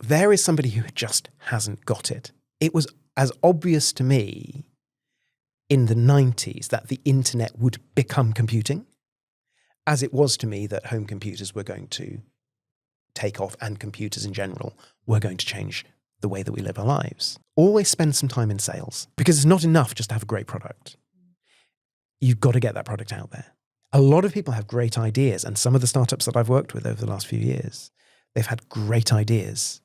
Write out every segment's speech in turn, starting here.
there is somebody who just hasn't got it. It was as obvious to me in the 90s that the internet would become computing as it was to me that home computers were going to take off and computers in general were going to change the way that we live our lives. Always spend some time in sales, because it's not enough just to have a great product. You've got to get that product out there. A lot of people have great ideas, and some of the startups that I've worked with over the last few years, they've had great ideas,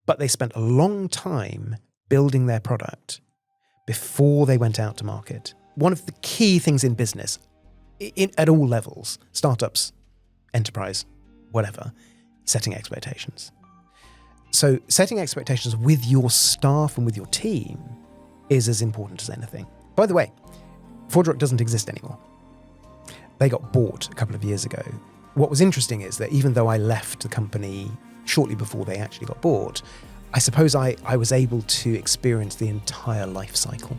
but they spent a long time building their product before they went out to market. One of the key things in business, at all levels, startups, enterprise, whatever, setting expectations. So setting expectations with your staff and with your team is as important as anything. By the way, ForgeRock doesn't exist anymore. They got bought a couple of years ago. What was interesting is that even though I left the company shortly before they actually got bought, I suppose I was able to experience the entire life cycle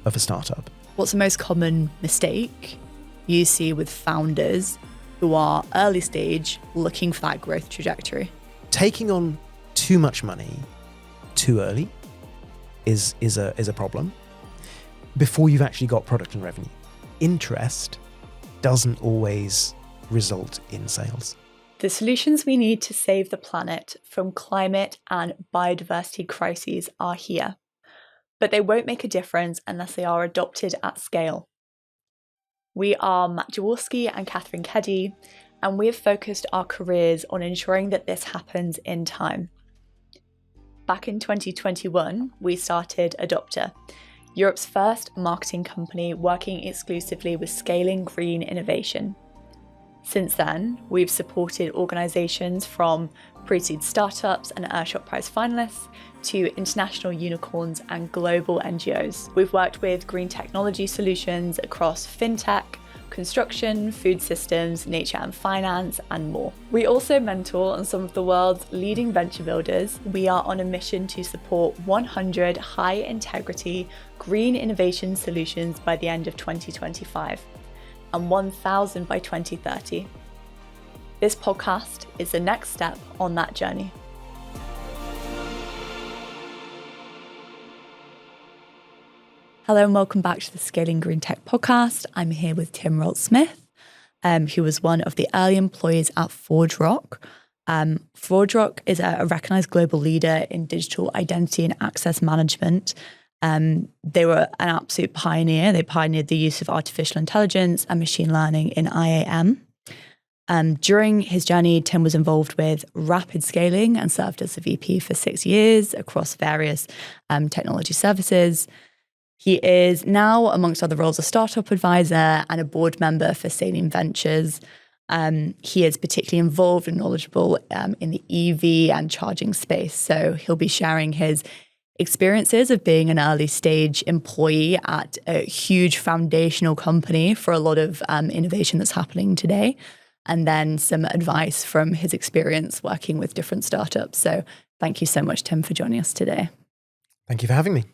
of a startup. What's the most common mistake you see with founders who are early stage looking for that growth trajectory? Taking on too much money too early is a problem before you've actually got product and revenue. Interest doesn't always result in sales. The solutions we need to save the planet from climate and biodiversity crises are here, but they won't make a difference unless they are adopted at scale. We are Matt Jaworski and Katherine Keddie, and we have focused our careers on ensuring that this happens in time. Back in 2021, we started Adopter, Europe's first marketing company working exclusively with scaling green innovation. Since then, we've supported organisations from pre-seed startups and Earthshot Prize finalists to international unicorns and global NGOs. We've worked with green technology solutions across fintech, construction, food systems, nature and finance, and more. We also mentor on some of the world's leading venture builders. We are on a mission to support 100 high-integrity green innovation solutions by the end of 2025 and 1,000 by 2030. This podcast is the next step on that journey. Hello and welcome back to the Scaling Green Tech podcast. I'm here with Tim Rault-Smith, who was one of the early employees at ForgeRock. ForgeRock is a recognized global leader in digital identity and access management. They were an absolute pioneer. They pioneered the use of artificial intelligence and machine learning in IAM. During his journey, Tim was involved with rapid scaling and served as the VP for 6 years across various technology services. He is now, amongst other roles, a startup advisor and a board member for Saline Ventures. He is particularly involved and knowledgeable in the EV and charging space. So he'll be sharing his experiences of being an early stage employee at a huge foundational company for a lot of innovation that's happening today, and then some advice from his experience working with different startups. So thank you so much, Tim, for joining us today. Thank you for having me.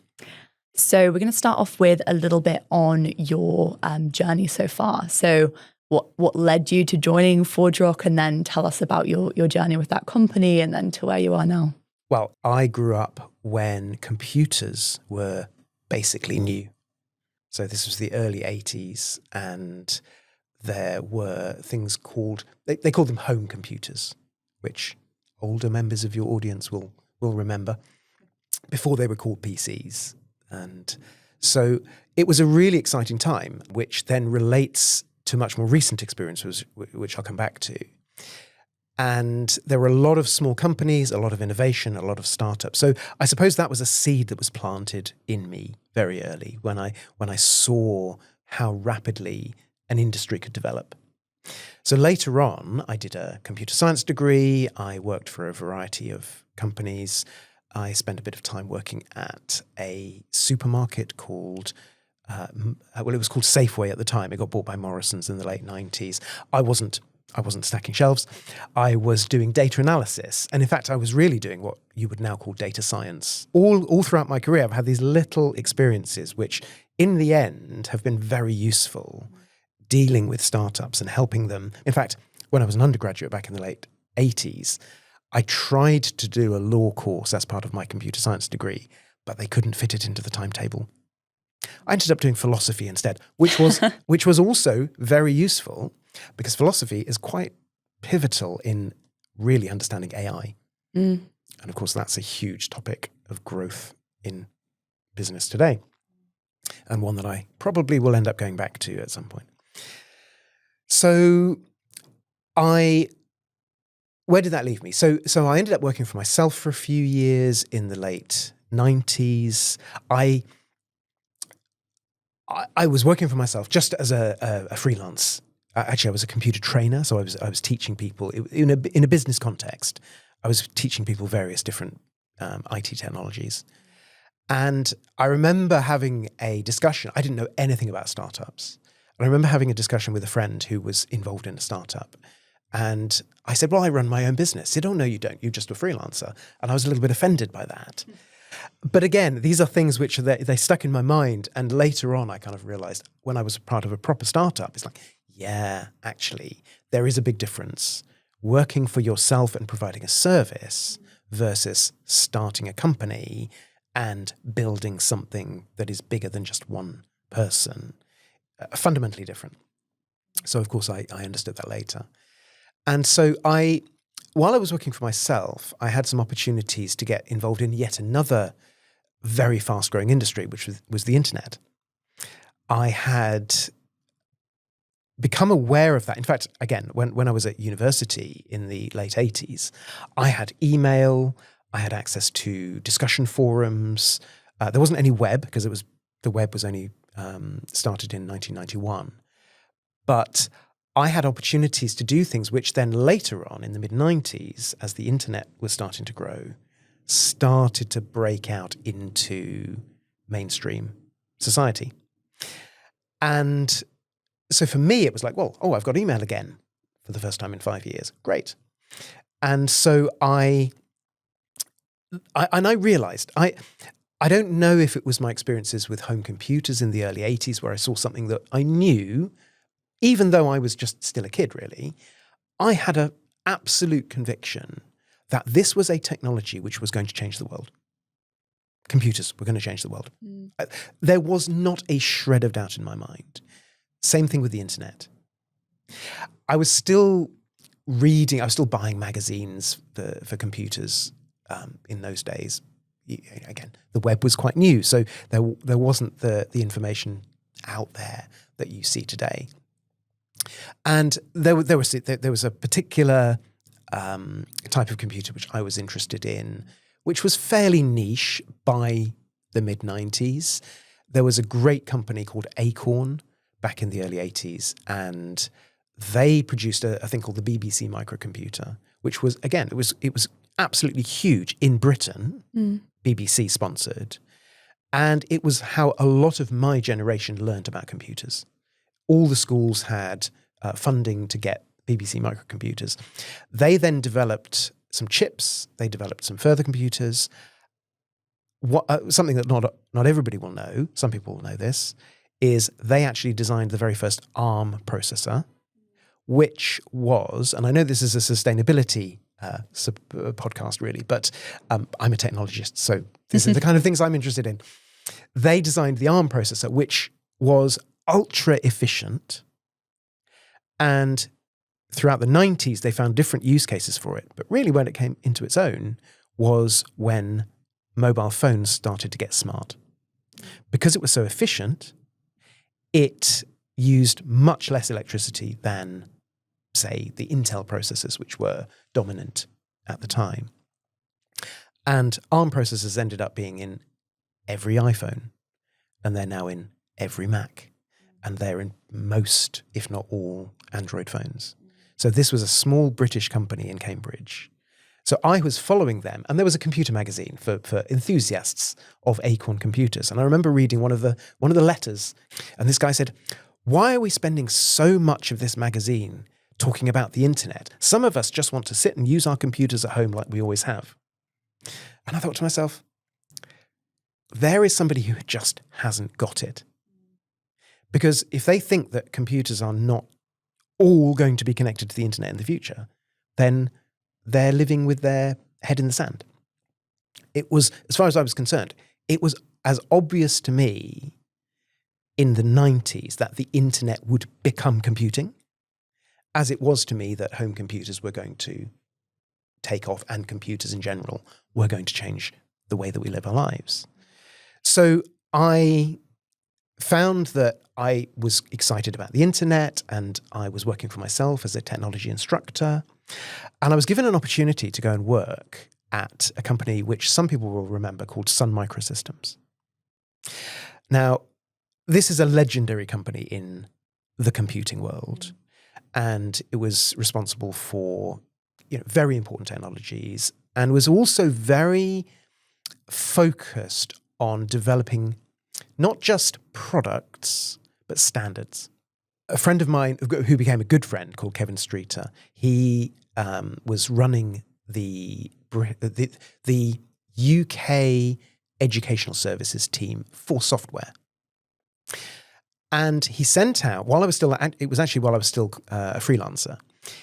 So we're going to start off with a little bit on your journey so far. So what led you to joining ForgeRock, and then tell us about your journey with that company and then to where you are now. Well, I grew up when computers were basically new. So this was the early 80s, and there were things called, they called them home computers, which older members of your audience will remember, before they were called PCs. And so it was a really exciting time, which then relates to much more recent experiences, which I'll come back to. And there were a lot of small companies, a lot of innovation, a lot of startups. So I suppose that was a seed that was planted in me very early when I saw how rapidly an industry could develop. So later on, I did a computer science degree. I worked for a variety of companies. I spent a bit of time working at a supermarket called, it was called Safeway at the time. It got bought by Morrison's in the late 90s. I wasn't stacking shelves. I was doing data analysis. And in fact, I was really doing what you would now call data science. All throughout my career, I've had these little experiences, which in the end have been very useful dealing with startups and helping them. In fact, when I was an undergraduate back in the late 80s, I tried to do a law course as part of my computer science degree, but they couldn't fit it into the timetable. I ended up doing philosophy instead, which was also very useful because philosophy is quite pivotal in really understanding AI. And of course, that's a huge topic of growth in business today, and one that I probably will end up going back to at some point. So where did that leave me? So I ended up working for myself for a few years in the late 90s. I was working for myself just as a freelance. Actually, I was a computer trainer, so I was teaching people in a business context. I was teaching people various different IT technologies. And I remember having a discussion. I didn't know anything about startups. And I remember having a discussion with a friend who was involved in a startup. And I said, well, I run my own business. He said, oh, no, you don't. You're just a freelancer. And I was a little bit offended by that. But again, these are things which they stuck in my mind. And later on, I kind of realized when I was part of a proper startup, it's like, yeah, actually, there is a big difference. Working for yourself and providing a service versus starting a company and building something that is bigger than just one person. Fundamentally different. So, of course, I understood that later. And so while I was working for myself, I had some opportunities to get involved in yet another very fast-growing industry, which was the internet. I had become aware of that. In fact, again, when I was at university in the late 80s, I had email, I had access to discussion forums. There wasn't any web because the web was only started in 1991. But I had opportunities to do things which then later on in the mid-90s, as the internet was starting to grow, started to break out into mainstream society. And so for me, it was like, well, I've got email again for the first time in 5 years. Great. And so I realized, I don't know if it was my experiences with home computers in the early 80s where I saw something that I knew, even though I was just still a kid, really. I had an absolute conviction that this was a technology which was going to change the world. Computers were going to change the world. There was not a shred of doubt in my mind. Same thing with the internet. I was still reading, I was still buying magazines for computers in those days. Again, the web was quite new, so there wasn't the information out there that you see today. And there was a particular type of computer which I was interested in, which was fairly niche by the mid-90s. There was a great company called Acorn back in the early 80s, and they produced a thing called the BBC microcomputer, which was, again, it was absolutely huge in Britain, BBC sponsored, and it was how a lot of my generation learned about computers. All the schools had funding to get BBC microcomputers. They then developed some chips. They developed some further computers. Something that not everybody will know, some people will know this, is they actually designed the very first ARM processor, which was, and I know this is a sustainability podcast really, but I'm a technologist, so these are the kind of things I'm interested in. They designed the ARM processor, which was ultra efficient, and throughout the 90s, they found different use cases for it. But really when it came into its own was when mobile phones started to get smart. Because it was so efficient, it used much less electricity than, say, the Intel processors, which were dominant at the time. And ARM processors ended up being in every iPhone, and they're now in every Mac, and they're in most, if not all, Android phones. So this was a small British company in Cambridge. So I was following them, and there was a computer magazine for enthusiasts of Acorn computers. And I remember reading one of the letters, and this guy said, "Why are we spending so much of this magazine talking about the internet? Some of us just want to sit and use our computers at home like we always have." And I thought to myself, there is somebody who just hasn't got it. Because if they think that computers are not all going to be connected to the internet in the future, then they're living with their head in the sand. It was, as far as I was concerned, it was as obvious to me in the 90s that the internet would become computing as it was to me that home computers were going to take off and computers in general were going to change the way that we live our lives. So I found that I was excited about the internet, and I was working for myself as a technology instructor. And I was given an opportunity to go and work at a company which some people will remember called Sun Microsystems. Now, this is a legendary company in the computing world, and it was responsible for very important technologies, and was also very focused on developing not just products, but standards. A friend of mine who became a good friend called Kevin Streeter, he was running the UK educational services team for software. And he sent out, while I was still a freelancer,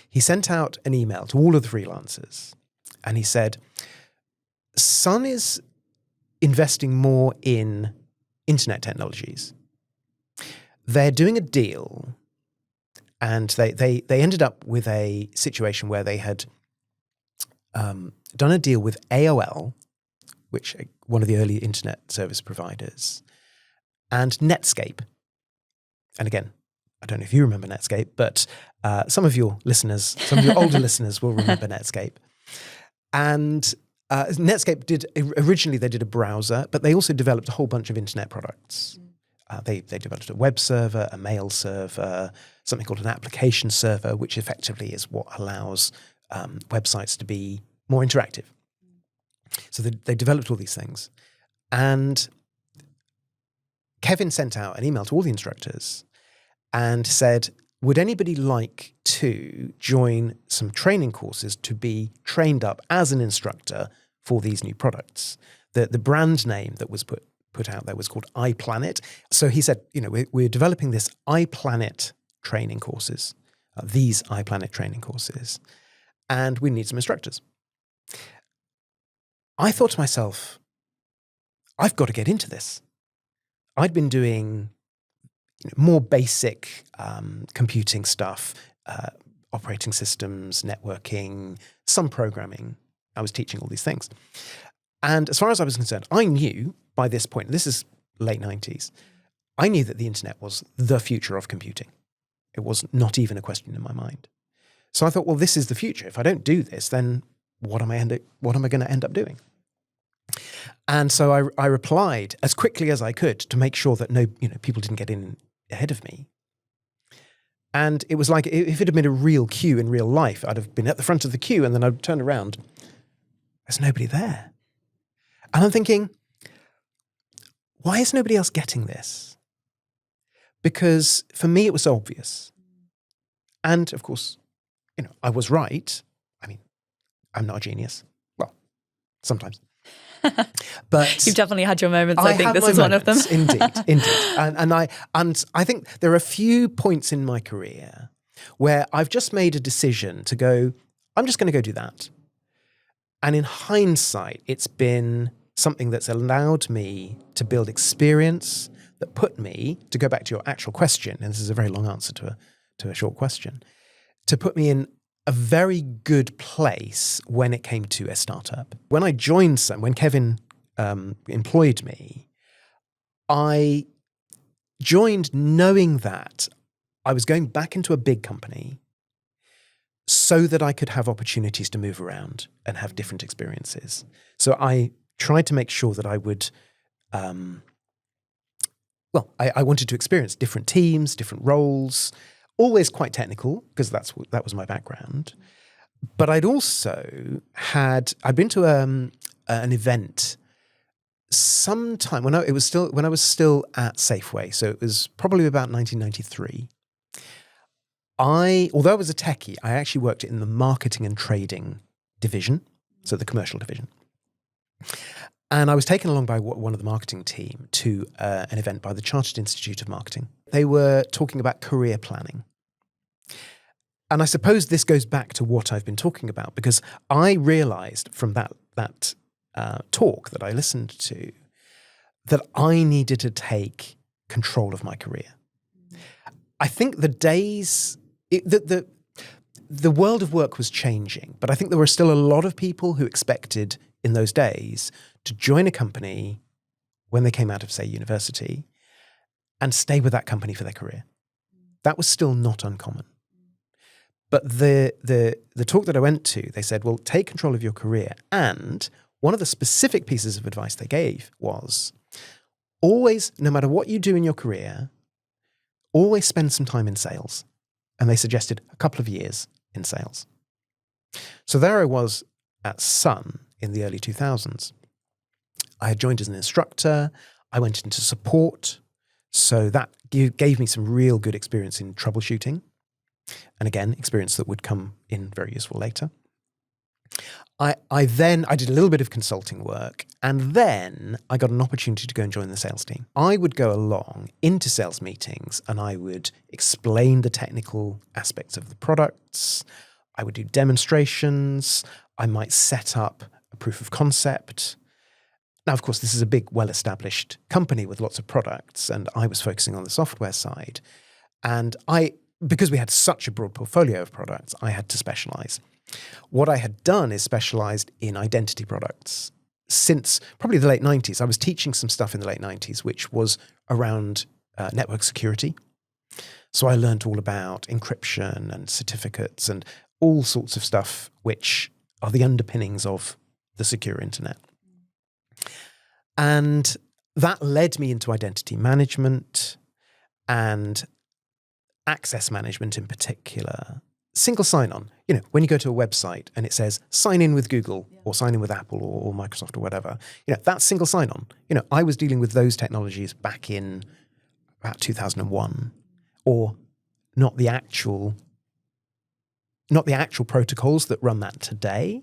he sent out an email to all of the freelancers, and he said, Sun is investing more in internet technologies. They're doing a deal, and they ended up with a situation where they had done a deal with AOL, which one of the early internet service providers, and Netscape. And again, I don't know if you remember Netscape, but some of your older listeners will remember Netscape. And Netscape originally they did a browser, but they also developed a whole bunch of internet products. They developed a web server, a mail server, something called an application server, which effectively is what allows websites to be more interactive. So they developed all these things. And Kevin sent out an email to all the instructors and said, would anybody like to join some training courses to be trained up as an instructor for these new products? The brand name that was put out there was called iPlanet. So he said, we're developing this iPlanet training courses, these iPlanet training courses, and we need some instructors. I thought to myself, I've got to get into this. I'd been doing more basic computing stuff, operating systems, networking, some programming. I was teaching all these things. And as far as I was concerned, I knew by this point, this is late 90s, I knew that the internet was the future of computing. It was not even a question in my mind. So I thought, well, this is the future. If I don't do this, then what am I going to end up doing? And so I replied as quickly as I could to make sure that people didn't get in ahead of me. And it was like, if it had been a real queue in real life, I'd have been at the front of the queue, and then I'd turn around. There's nobody there. And I'm thinking, why is nobody else getting this? Because for me, it was so obvious. And of course, I was right. I mean, I'm not a genius. Well, sometimes. But you've definitely had your moments. I think this is one of them. Indeed. And I think there are a few points in my career where I've just made a decision to go, I'm just going to go do that. And in hindsight, it's been something that's allowed me to build experience that put me, to go back to your actual question, and this is a very long answer to a short question, to put me in a very good place when it came to a startup. When I joined Sun, when Kevin employed me, I joined knowing that I was going back into a big company so that I could have opportunities to move around and have different experiences. So I tried to make sure that I would, I wanted to experience different teams, different roles, always quite technical, because that was my background. But I'd also I'd been to an event sometime when I was still at Safeway, so it was probably about 1993. Although I was a techie, I actually worked in the marketing and trading division, so the commercial division. And I was taken along by one of the marketing team to an event by the Chartered Institute of Marketing. They were talking about career planning. And I suppose this goes back to what I've been talking about, because I realized from that talk that I listened to that I needed to take control of my career. I think the world of work was changing, but I think there were still a lot of people who expected in those days to join a company when they came out of, say, university and stay with that company for their career. That was still not uncommon. But the talk that I went to, they said, well, take control of your career. And one of the specific pieces of advice they gave was always, no matter what you do in your career, always spend some time in sales. And they suggested a couple of years in sales. So there I was at Sun in the early 2000s. I had joined as an instructor. I went into support. So that gave me some real good experience in troubleshooting. And again, experience that would come in very useful later. I did a little bit of consulting work, and then I got an opportunity to go and join the sales team. I would go along into sales meetings and I would explain the technical aspects of the products. I would do demonstrations. I might set up a proof of concept. Now, of course, this is a big, well-established company with lots of products, and I was focusing on the software side. And because we had such a broad portfolio of products, I had to specialize. What I had done is specialized in identity products. Since probably the late 90s, I was teaching some stuff in the late 90s, which was around network security. So I learned all about encryption and certificates and all sorts of stuff, which are the underpinnings of the secure internet. And that led me into identity management and access management in particular. Single sign-on. When you go to a website and it says sign in with Google or sign in with Apple or Microsoft or whatever, that's single sign-on. I was dealing with those technologies back in about 2001, or not the actual protocols that run that today,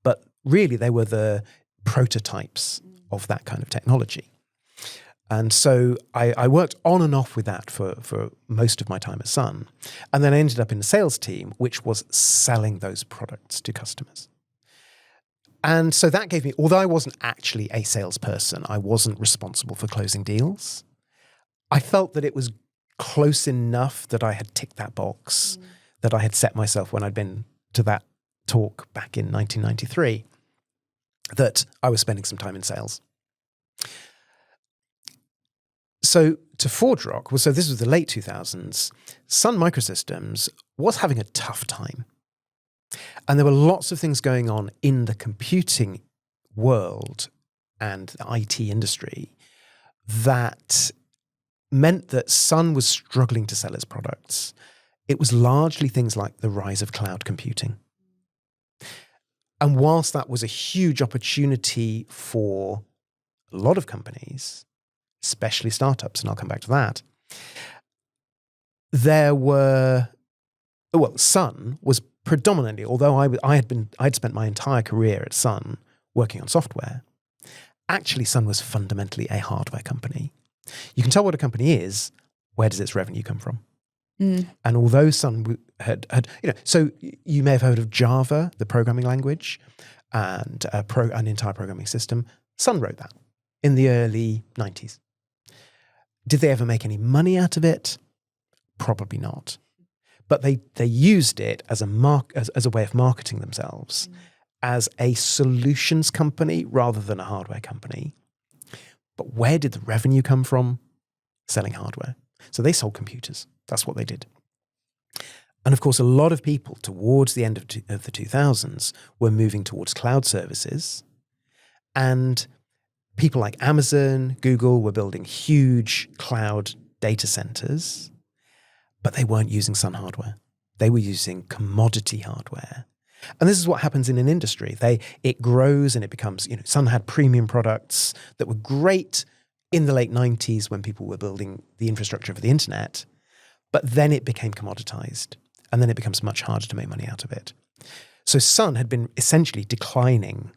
but really they were the prototypes of that kind of technology. And so I worked on and off with that for most of my time at Sun. And then I ended up in a sales team, which was selling those products to customers. And so that gave me, although I wasn't actually a salesperson, I wasn't responsible for closing deals. I felt that it was close enough that I had ticked that box, that I had set myself when I'd been to that talk back in 1993, that I was spending some time in sales. So to ForgeRock, so this was the late 2000s, Sun Microsystems was having a tough time. And there were lots of things going on in the computing world and the IT industry that meant that Sun was struggling to sell its products. It was largely things like the rise of cloud computing. And whilst that was a huge opportunity for a lot of companies, especially startups, and I'll come back to that, Sun was predominantly, although I'd spent my entire career at Sun working on software, actually Sun was fundamentally a hardware company. You can tell what a company is, where does its revenue come from? And although Sun had so you may have heard of Java, the programming language, and an entire programming system. Sun wrote that in the early 90s. Did they ever make any money out of it? Probably not. But they used it as a way of marketing themselves as a solutions company rather than a hardware company. But where did the revenue come from? Selling hardware. So they sold computers. That's what they did. And of course, a lot of people towards the end of the 2000s were moving towards cloud services. And people like Amazon, Google were building huge cloud data centers, but they weren't using Sun hardware. They were using commodity hardware. And this is what happens in an industry. It grows and it becomes, Sun had premium products that were great in the late 90s when people were building the infrastructure for the internet, but then it became commoditized, and then it becomes much harder to make money out of it. So Sun had been essentially declining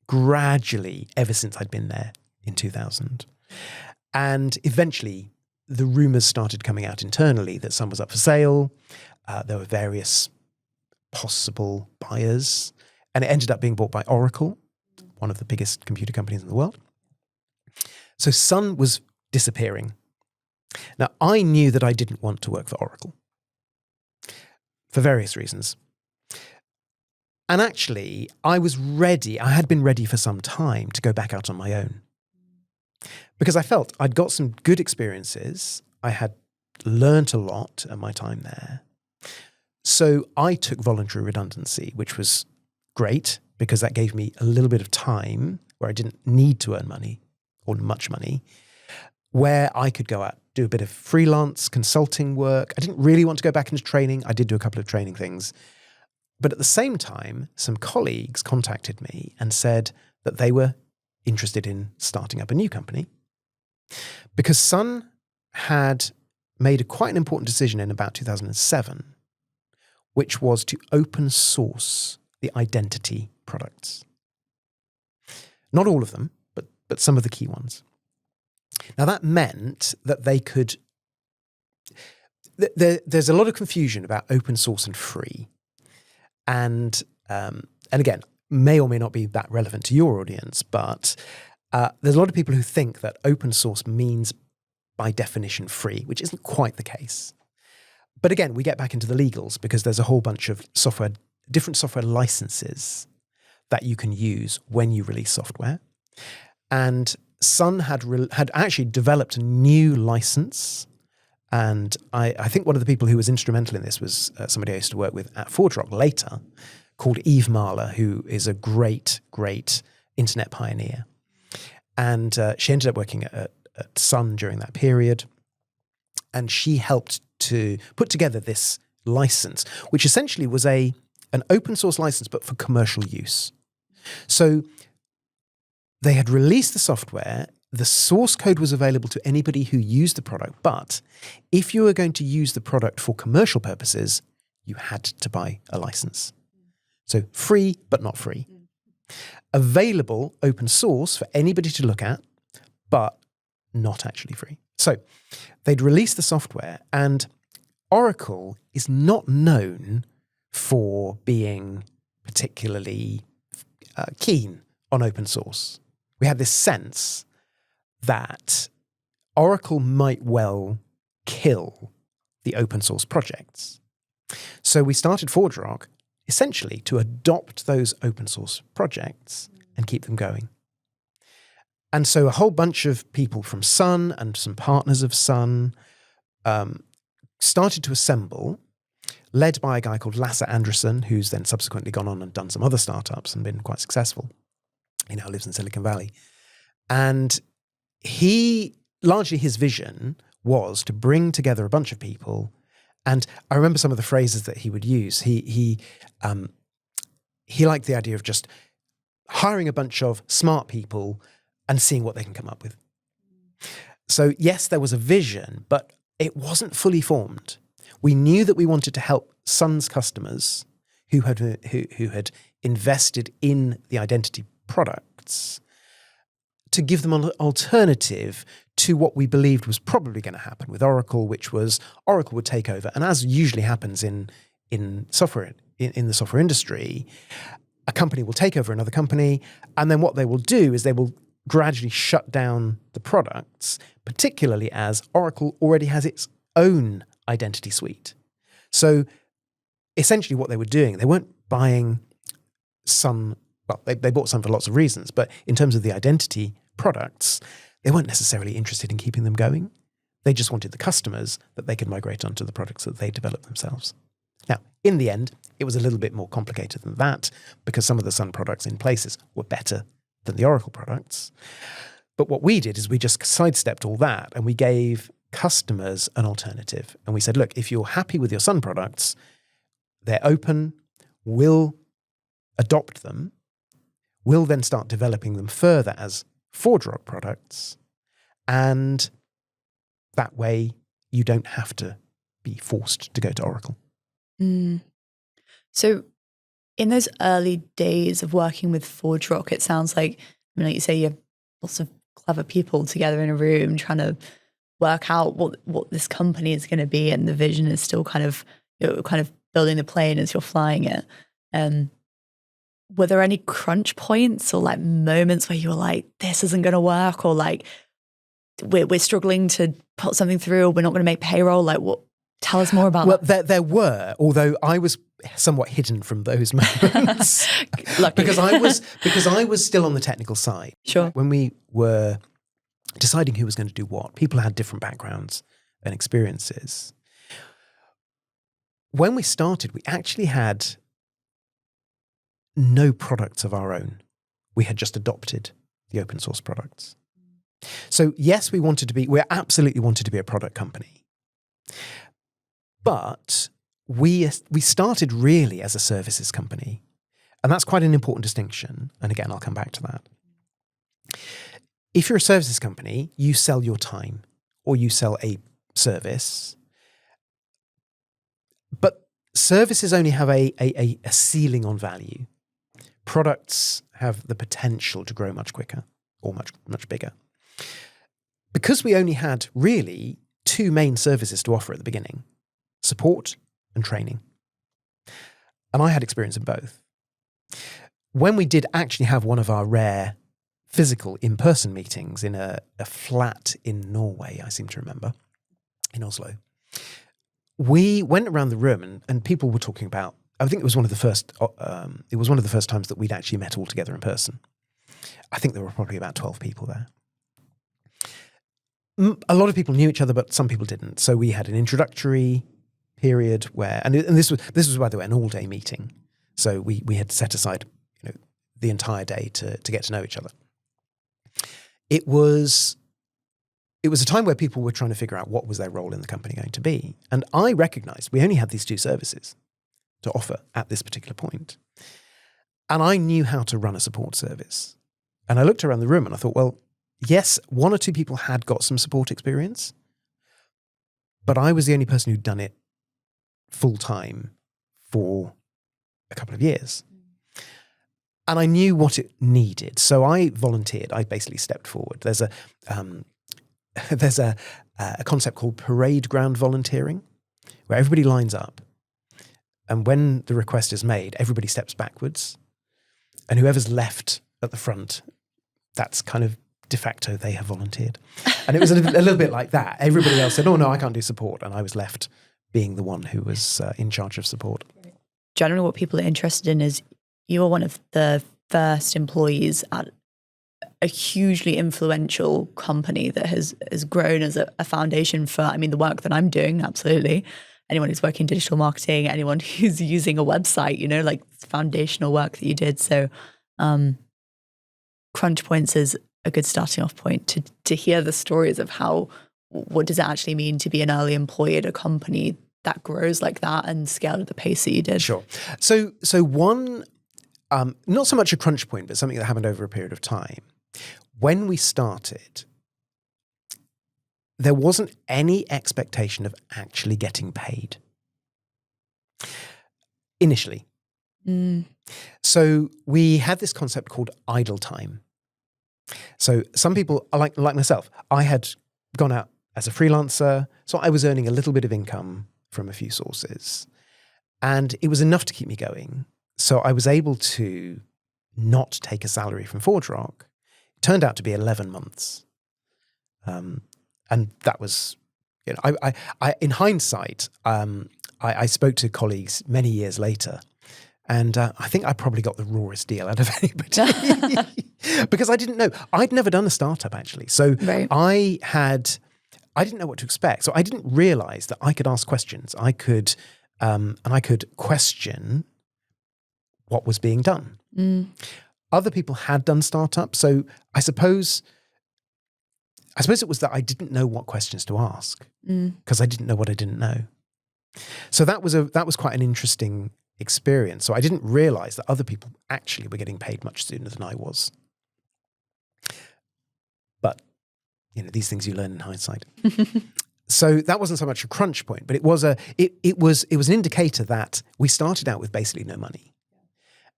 gradually ever since I'd been there in 2000. And eventually the rumors started coming out internally that Sun was up for sale. There were various possible buyers, and it ended up being bought by Oracle, one of the biggest computer companies in the world. So Sun was disappearing. Now, I knew that I didn't want to work for Oracle for various reasons. And actually, I had been ready for some time to go back out on my own. Because I felt I'd got some good experiences. I had learnt a lot at my time there. So I took voluntary redundancy, which was great because that gave me a little bit of time where I didn't need to earn money or much money, where I could go out, do a bit of freelance consulting work. I didn't really want to go back into training. I did do a couple of training things. But at the same time, some colleagues contacted me and said that they were interested in starting up a new company because Sun had made quite an important decision in about 2007, which was to open source the identity products. Not all of them, but some of the key ones. Now that meant that they could... There's a lot of confusion about open source and free. And again, may or may not be that relevant to your audience, but there's a lot of people who think that open source means by definition free, which isn't quite the case. But again, we get back into the legals because there's a whole bunch of different software licenses that you can use when you release software. And Sun had actually developed a new license. And I think one of the people who was instrumental in this was somebody I used to work with at ForgeRock later, called Eve Mahler, who is a great, great internet pioneer. And she ended up working at Sun during that period. And she helped to put together this license, which essentially was an open source license, but for commercial use. So they had released the software. The source code was available to anybody who used the product, but if you were going to use the product for commercial purposes, you had to buy a license. So free, but not free. Available open source for anybody to look at, but not actually free. So they'd released the software, and Oracle is not known for being particularly keen on open source. We had this sense that Oracle might well kill the open source projects. So we started ForgeRock essentially to adopt those open source projects and keep them going. And so a whole bunch of people from Sun and some partners of Sun started to assemble, led by a guy called Lasse Anderson, who's then subsequently gone on and done some other startups and been quite successful. He now lives in Silicon Valley. And largely his vision was to bring together a bunch of people. And I remember some of the phrases that he would use. He liked the idea of just hiring a bunch of smart people and seeing what they can come up with. So yes, there was a vision, but it wasn't fully formed. We knew that we wanted to help Sun's customers who had invested in the identity products to give them an alternative to what we believed was probably going to happen with Oracle, which was Oracle would take over. And as usually happens in software, in the software industry, a company will take over another company. And then what they will do is they will gradually shut down the products, particularly as Oracle already has its own identity suite. So essentially what they were doing, they weren't buying Sun. Well, they bought Sun for lots of reasons, but in terms of the identity products, they weren't necessarily interested in keeping them going. They just wanted the customers that they could migrate onto the products that they developed themselves. Now, in the end, it was a little bit more complicated than that because some of the Sun products in places were better than the Oracle products. But what we did is we just sidestepped all that and we gave customers an alternative. And we said, look, if you're happy with your Sun products, they're open, we'll adopt them. We'll then start developing them further as ForgeRock products. And that way you don't have to be forced to go to Oracle. So in those early days of working with ForgeRock, it sounds like, like you say, you have lots of clever people together in a room trying to work out what this company is going to be, and the vision is still kind of you're kind of building the plane as you're flying it. Were there any crunch points or like moments where you were like, this isn't going to work, or like we're struggling to put something through, or we're not going to make payroll? Like, what? Tell us more about that. Well, there were, although I was somewhat hidden from those moments because I was still on the technical side. Sure. When we were deciding who was going to do what, people had different backgrounds and experiences. When we started, we actually had no products of our own. We had just adopted the open source products. So yes, we absolutely wanted to be a product company. But we started really as a services company. And that's quite an important distinction. And again, I'll come back to that. If you're a services company, you sell your time or you sell a service. But services only have a ceiling on value. Products have the potential to grow much quicker or much bigger. Because we only had really two main services to offer at the beginning, support and training. And I had experience in both. When we did actually have one of our rare physical in-person meetings in a flat in Norway, I seem to remember, in Oslo, we went around the room and people were talking about, I think it was one of the first times that we'd actually met all together in person. I think there were probably about 12 people there. A lot of people knew each other, but some people didn't. So we had an introductory period where, and this was by the way an all-day meeting. So we had set aside, the entire day to get to know each other. It was a time where people were trying to figure out what was their role in the company going to be, and I recognized we only had these two services to offer at this particular point, and I knew how to run a support service. And I looked around the room and I thought, well, yes, one or two people had got some support experience, but I was the only person who'd done it full time for a couple of years. And I knew what it needed. So I volunteered. I basically stepped forward. There's a concept called parade ground volunteering, where everybody lines up. And when the request is made, everybody steps backwards. And whoever's left at the front, that's kind of de facto, they have volunteered. And it was a little bit like that. Everybody else said, oh, no, I can't do support. And I was left being the one who was in charge of support. Generally, what people are interested in is you are one of the first employees at a hugely influential company that has grown as a foundation for, the work that I'm doing, absolutely. Anyone who's working in digital marketing, anyone who's using a website, like foundational work that you did. So crunch points is a good starting off point to hear the stories of what does it actually mean to be an early employee at a company that grows like that and scaled at the pace that you did. Sure. So one, not so much a crunch point, but something that happened over a period of time. When we started, there wasn't any expectation of actually getting paid initially. So we had this concept called idle time. So some people, like myself, I had gone out as a freelancer, so I was earning a little bit of income from a few sources, and it was enough to keep me going. So I was able to not take a salary from ForgeRock. It turned out to be 11 months. And that was, I in hindsight, I spoke to colleagues many years later, and I think I probably got the rawest deal out of anybody because I didn't know. I'd never done a startup actually. So right. I didn't know what to expect. So I didn't realize that I could ask questions. I could question what was being done. Other people had done startups. So I suppose it was that I didn't know what questions to ask because I didn't know what I didn't know. So that was quite an interesting experience. So I didn't realize that other people actually were getting paid much sooner than I was. But these things you learn in hindsight. So that wasn't so much a crunch point, but it was an indicator that we started out with basically no money.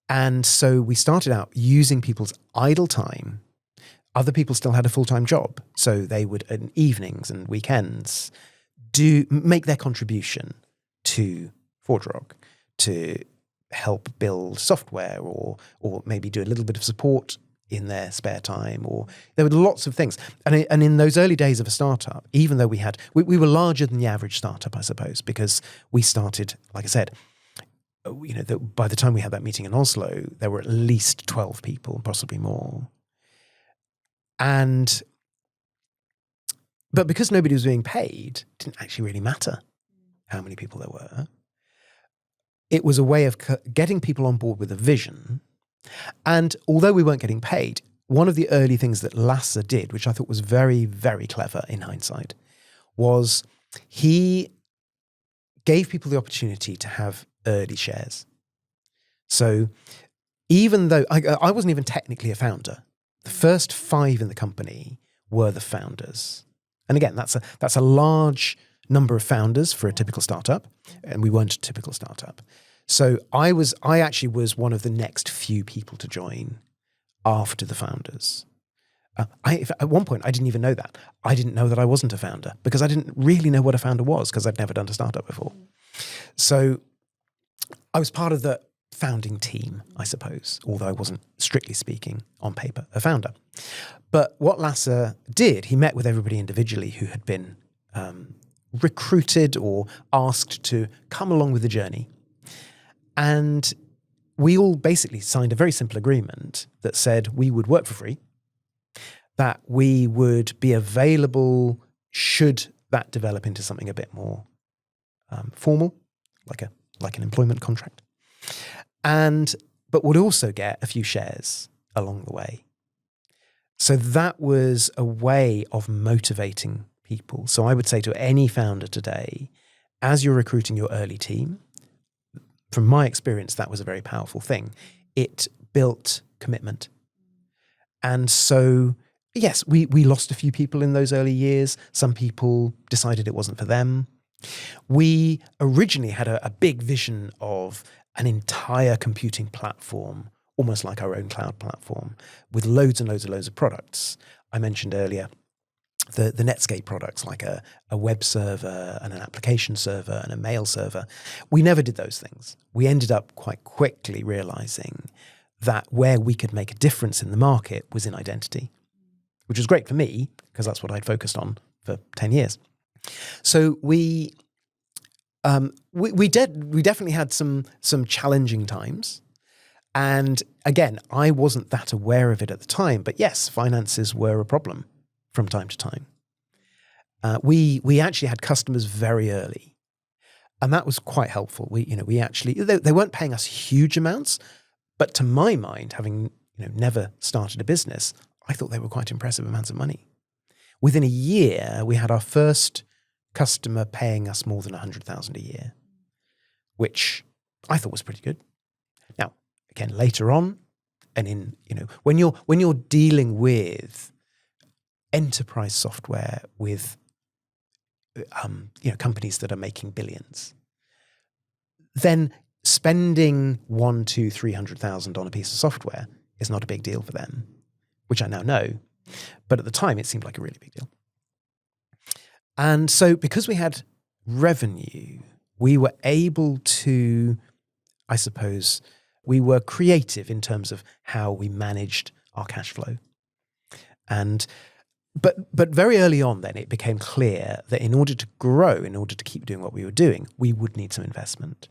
And so we started out using people's idle time. Other people still had a full-time job, so they would, in evenings and weekends, make their contribution to ForgeRock to help build software or maybe do a little bit of support in their spare time, or there were lots of things. And in those early days of a startup, even though we were larger than the average startup, I suppose, because we started, like I said, by the time we had that meeting in Oslo, there were at least 12 people, possibly more. But because nobody was being paid, it didn't actually really matter how many people there were. It was a way of getting people on board with a vision. And although we weren't getting paid, one of the early things that Lasse did, which I thought was very, very clever in hindsight, was he gave people the opportunity to have early shares. So even though I wasn't even technically a founder, the first 5 in the company were the founders. And again, that's a large number of founders for a typical startup, and we weren't a typical startup. So I actually was one of the next few people to join after the founders. At one point, I didn't even know that. I didn't know that I wasn't a founder because I didn't really know what a founder was because I'd never done a startup before. So I was part of the founding team, I suppose, although I wasn't, strictly speaking, on paper, a founder. But what Lasse did, he met with everybody individually who had been recruited or asked to come along with the journey. And we all basically signed a very simple agreement that said we would work for free, that we would be available should that develop into something a bit more formal, like an employment contract, but would also get a few shares along the way. So that was a way of motivating people. So I would say to any founder today, as you're recruiting your early team, from my experience, that was a very powerful thing. It built commitment. And so, yes, we lost a few people in those early years. Some people decided it wasn't for them. We originally had a big vision of an entire computing platform, almost like our own cloud platform, with loads and loads of products. I mentioned earlier the Netscape products, like a web server and an application server and a mail server. We never did those things. We ended up quite quickly realizing that where we could make a difference in the market was in identity, which was great for me because that's what I'd focused on for 10 years. So we definitely had some challenging times. And again, I wasn't that aware of it at the time, but yes, finances were a problem from time to time. We actually had customers very early, and that was quite helpful. We actually, they weren't paying us huge amounts, but to my mind, having never started a business, I thought they were quite impressive amounts of money. Within a year, we had our first customer paying us more than 100,000 a year, which I thought was pretty good. Now, again, later on, and when you're dealing with enterprise software with companies that are making billions, then spending 100,000-300,000 on a piece of software is not a big deal for them, which I now know. But at the time, it seemed like a really big deal. And so because we had revenue, we were able to, I suppose, we were creative in terms of how we managed our cash flow. But very early on then, it became clear that in order to grow, in order to keep doing what we were doing, we would need some investment.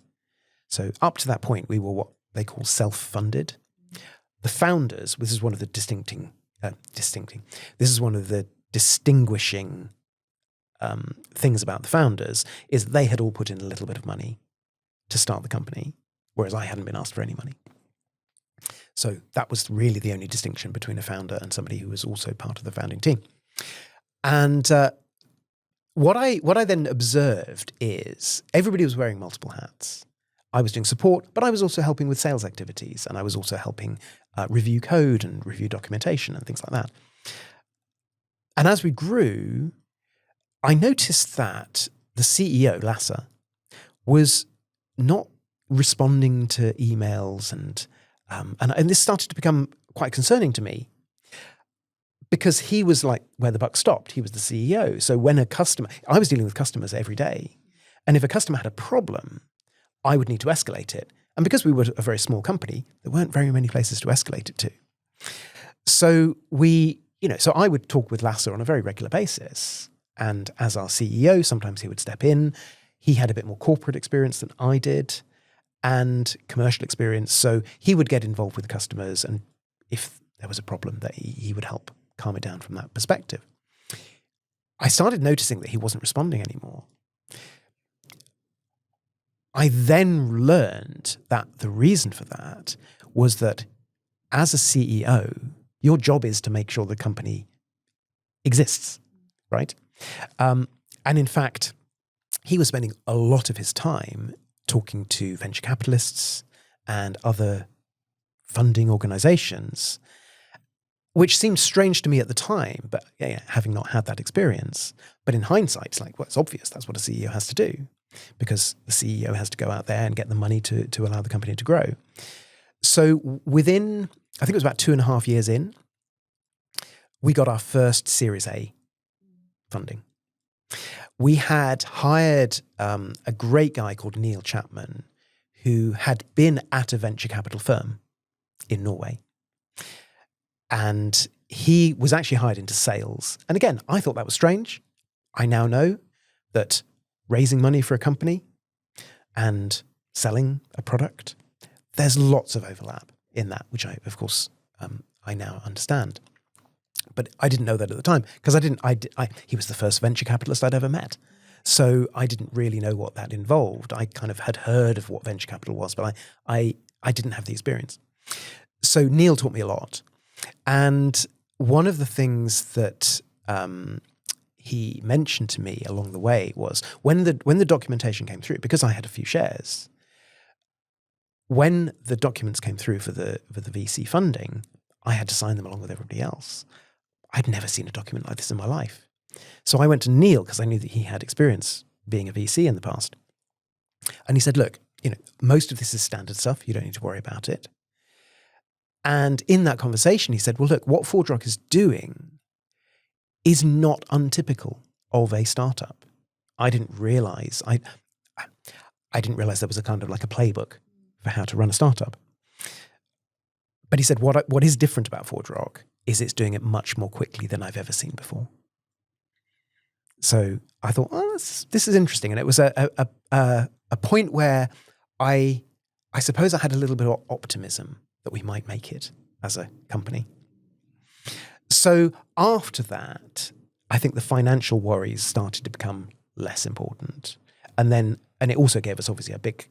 So up to that point, we were what they call self-funded. The founders, this is one of the distinguishing things about the founders, is they had all put in a little bit of money to start the company, whereas I hadn't been asked for any money. So that was really the only distinction between a founder and somebody who was also part of the founding team. And what I then observed is everybody was wearing multiple hats. I was doing support, but I was also helping with sales activities, and I was also helping review code and review documentation and things like that. And as we grew, I noticed that the CEO, Lasse, was not responding to emails, and this started to become quite concerning to me because he was like where the buck stopped. He was the CEO. So when I was dealing with customers every day, and if a customer had a problem, I would need to escalate it. And because we were a very small company, there weren't very many places to escalate it to. So so I would talk with Lasse on a very regular basis. And as our CEO, sometimes he would step in. He had a bit more corporate experience than I did and commercial experience. So he would get involved with customers. And if there was a problem, that he would help calm it down from that perspective. I started noticing that he wasn't responding anymore. I then learned that the reason for that was that as a CEO, your job is to make sure the company exists, right? And in fact, he was spending a lot of his time talking to venture capitalists and other funding organizations, which seemed strange to me at the time, but having not had that experience. But in hindsight, it's like, well, it's obvious that's what a CEO has to do, because the CEO has to go out there and get the money to allow the company to grow. So within, I think it was about 2.5 years in, we got our first Series A funding. We had hired a great guy called Neil Chapman, who had been at a venture capital firm in Norway. And he was actually hired into sales. And again, I thought that was strange. I now know that raising money for a company and selling a product, there's lots of overlap in that, which I, of course, I now understand. But I didn't know that at the time because he was the first venture capitalist I'd ever met. So I didn't really know what that involved. I kind of had heard of what venture capital was, but I didn't have the experience. So Neil taught me a lot. And one of the things that he mentioned to me along the way was when the documentation came through, because I had a few shares, when the documents came through for the VC funding, I had to sign them along with everybody else. I'd never seen a document like this in my life. So I went to Neil because I knew that he had experience being a VC in the past. And he said, look, most of this is standard stuff. You don't need to worry about it. And in that conversation, he said, well, look, what ForgeRock is doing is not untypical of a startup. I didn't realize there was a kind of like a playbook for how to run a startup. But he said, what is different about ForgeRock is it's doing it much more quickly than I've ever seen before. So I thought, oh, this is interesting. And it was a point where I suppose I had a little bit of optimism that we might make it as a company. So after that, I think the financial worries started to become less important. And it also gave us obviously a big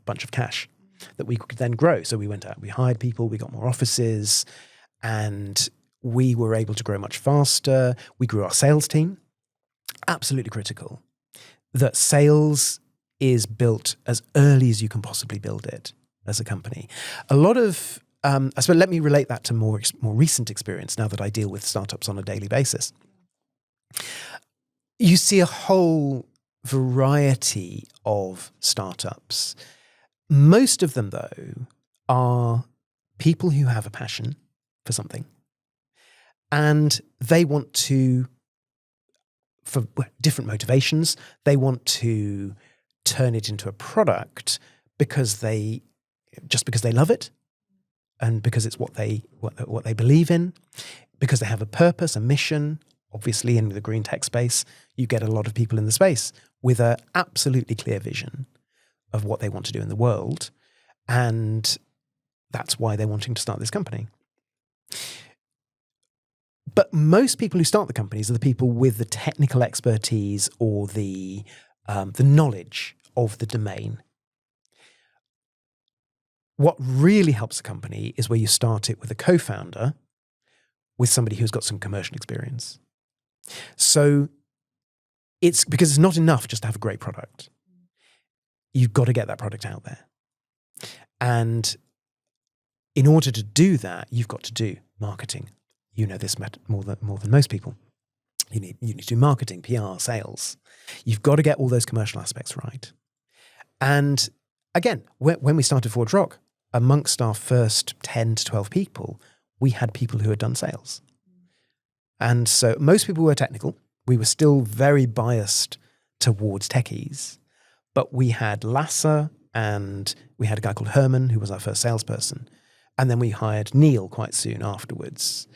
bunch of cash that we could then grow. So we went out, we hired people, we got more offices, and we were able to grow much faster. We grew our sales team. Absolutely critical that sales is built as early as you can possibly build it as a company. A lot of, I suppose, let me relate that to more recent experience now that I deal with startups on a daily basis. You see a whole variety of startups. Most of them, though, are people who have a passion for something and they want to, for different motivations, they want to turn it into a product because they love it and because it's what they believe in, because they have a purpose, a mission. Obviously, in the green tech space, you get a lot of people in the space with an absolutely clear vision of what they want to do in the world, and that's why they're wanting to start this company. But most people who start the companies are the people with the technical expertise or the knowledge of the domain. What really helps a company is where you start it with a co-founder, with somebody who's got some commercial experience. So it's because it's not enough just to have a great product. You've got to get that product out there. And in order to do that, you've got to do marketing. You know this more than most people. You need to do marketing, PR, sales. You've got to get all those commercial aspects right. And again, when we started ForgeRock, amongst our first 10 to 12 people, we had people who had done sales. And so most people were technical. We were still very biased towards techies, But we had Lasser, and we had a guy called Herman, who was our first salesperson. And then we hired Neil quite soon afterwards,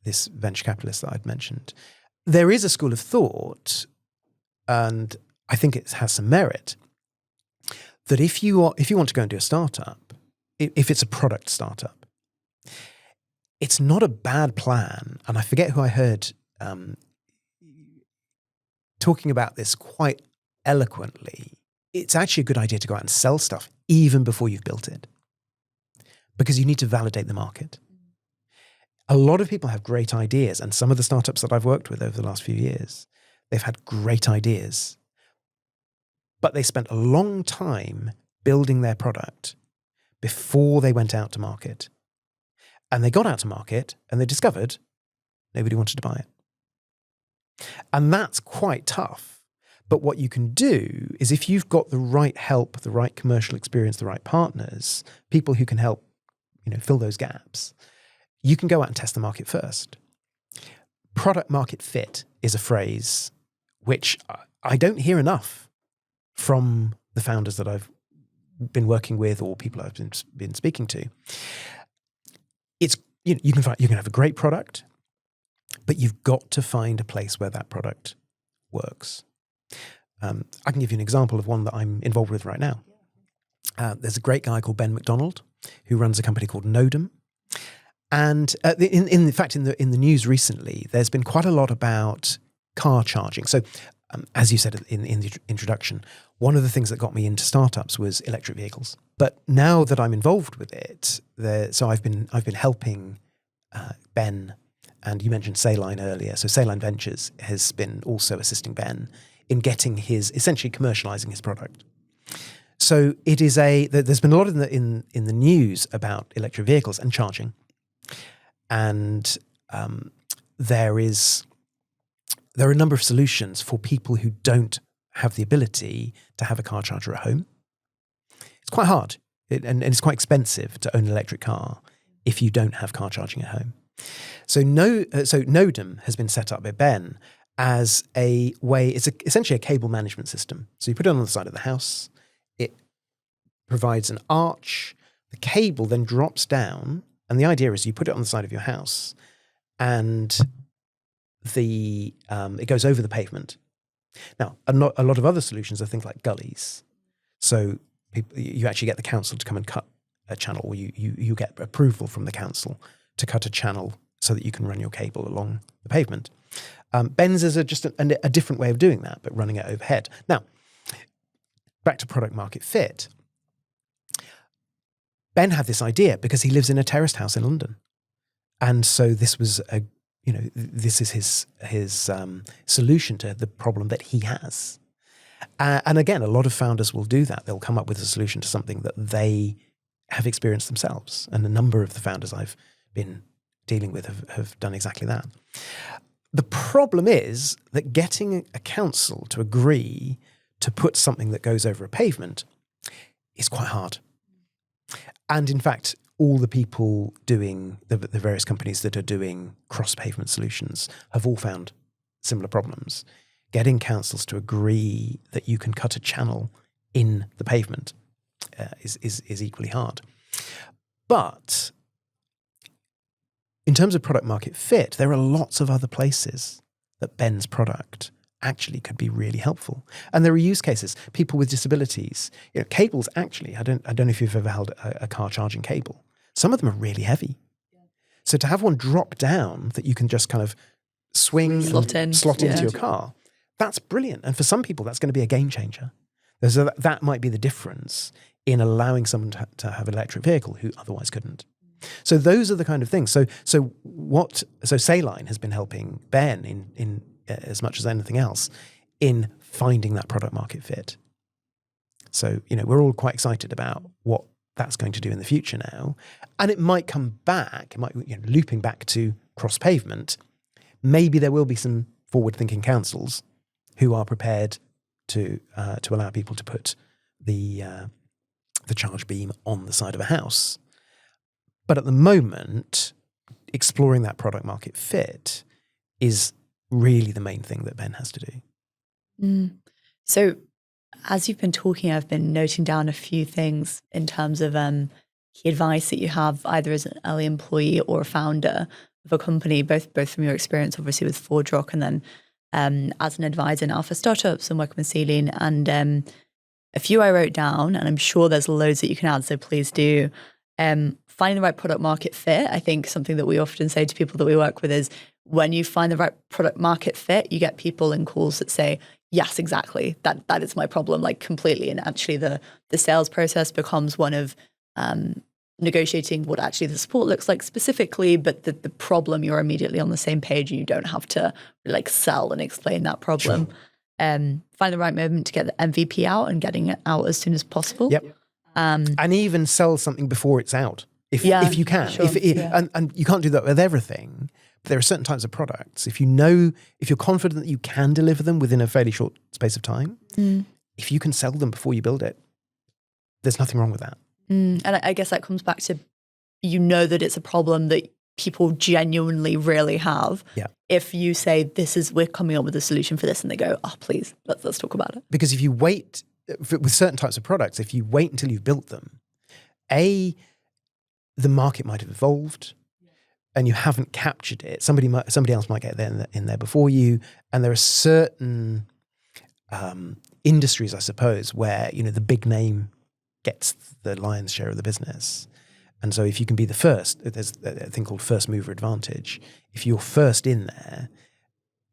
this venture capitalist that I'd mentioned. There is a school of thought, and I think it has some merit, that if you want to go and do a startup, if it's a product startup, it's not a bad plan. And I forget who I heard talking about this quite eloquently. It's actually a good idea to go out and sell stuff even before you've built it, because you need to validate the market. A lot of people have great ideas, and some of the startups that I've worked with over the last few years, they've had great ideas, but they spent a long time building their product before they went out to market. And they got out to market and they discovered nobody wanted to buy it. And that's quite tough. But what you can do is, if you've got the right help, the right commercial experience, the right partners, people who can help, fill those gaps, you can go out and test the market first. Product market fit is a phrase which I don't hear enough from the founders that I've been working with or people I've been speaking to. It's you can have a great product, but you've got to find a place where that product works. I can give you an example of one that I'm involved with right now. There's a great guy called Ben McDonald who runs a company called Nodem. And in fact, in the news recently, there's been quite a lot about car charging. So as you said in the introduction, one of the things that got me into startups was electric vehicles. But now that I'm involved with it, so I've been helping Ben, and you mentioned Saline earlier. So Saline Ventures has been also assisting Ben in getting essentially commercializing his product. So it is there's been a lot in the news about electric vehicles and charging. And there are a number of solutions for people who don't have the ability to have a car charger at home. It's quite hard, and it's quite expensive to own an electric car if you don't have car charging at home. So Nodem has been set up by Ben as a way. It's essentially a cable management system. So you put it on the side of the house. It provides an arch. The cable then drops down. And the idea is you put it on the side of your house, and it goes over the pavement. Now, a lot of other solutions are things like gullies. So you actually get the council to come and cut a channel, or you get approval from the council to cut a channel so that you can run your cable along the pavement. Ben's is just a different way of doing that, but running it overhead. Now, back to product market fit. Ben had this idea because he lives in a terraced house in London. And so this was this is his solution to the problem that he has. And again, a lot of founders will do that. They'll come up with a solution to something that they have experienced themselves. And a number of the founders I've been dealing with have done exactly that. The problem is that getting a council to agree to put something that goes over a pavement is quite hard. And in fact, all the people doing the various companies that are doing cross-pavement solutions have all found similar problems. Getting councils to agree that you can cut a channel in the pavement is equally hard. But in terms of product market fit, there are lots of other places that Ben's product actually could be really helpful. And there are use cases. People with disabilities, cables actually, I don't know if you've ever held a car charging cable. Some of them are really heavy. Yeah. So to have one drop down that you can just kind of swing, slot into your car, that's brilliant. And for some people, that's going to be a game changer. So that might be the difference in allowing someone to have an electric vehicle who otherwise couldn't. So those are the kind of things. So Saline has been helping Ben in as much as anything else in finding that product market fit. So, we're all quite excited about what that's going to do in the future now. And it might come back, looping back to cross-pavement. Maybe there will be some forward-thinking councils who are prepared to allow people to put the charge beam on the side of a house. But at the moment, exploring that product market fit is really the main thing that Ben has to do. So As you've been talking, I've been noting down a few things in terms of key advice that you have either as an early employee or a founder of a company, both from your experience obviously with ForgeRock and then as an advisor now for startups and working with Celine. And a few I wrote down, and I'm sure there's loads that you can add, so please do. Finding the right product market fit. I think something that we often say to people that we work with is when you find the right product market fit, you get people in calls that say, yes, exactly, that is my problem, like completely. And actually the sales process becomes one of negotiating what actually the support looks like specifically, but the problem, you're immediately on the same page and you don't have to like sell and explain that problem. Sure. Find the right moment to get the MVP out and getting it out as soon as possible. Yep. And even sell something before it's out, if you can. Sure. And you can't do that with everything. But there are certain types of products. If you're confident that you can deliver them within a fairly short space of time, if you can sell them before you build it, there's nothing wrong with that. And I guess that comes back to, that it's a problem that people genuinely really have. Yeah. If you say, we're coming up with a solution for this, and they go, oh, please, let's talk about it. Because if you wait, with certain types of products, if you wait until you've built them, the market might have evolved and you haven't captured it. Somebody else might get in there before you. And there are certain industries, I suppose, where, the big name gets the lion's share of the business. And so if you can be the first, there's a thing called first mover advantage. If you're first in there,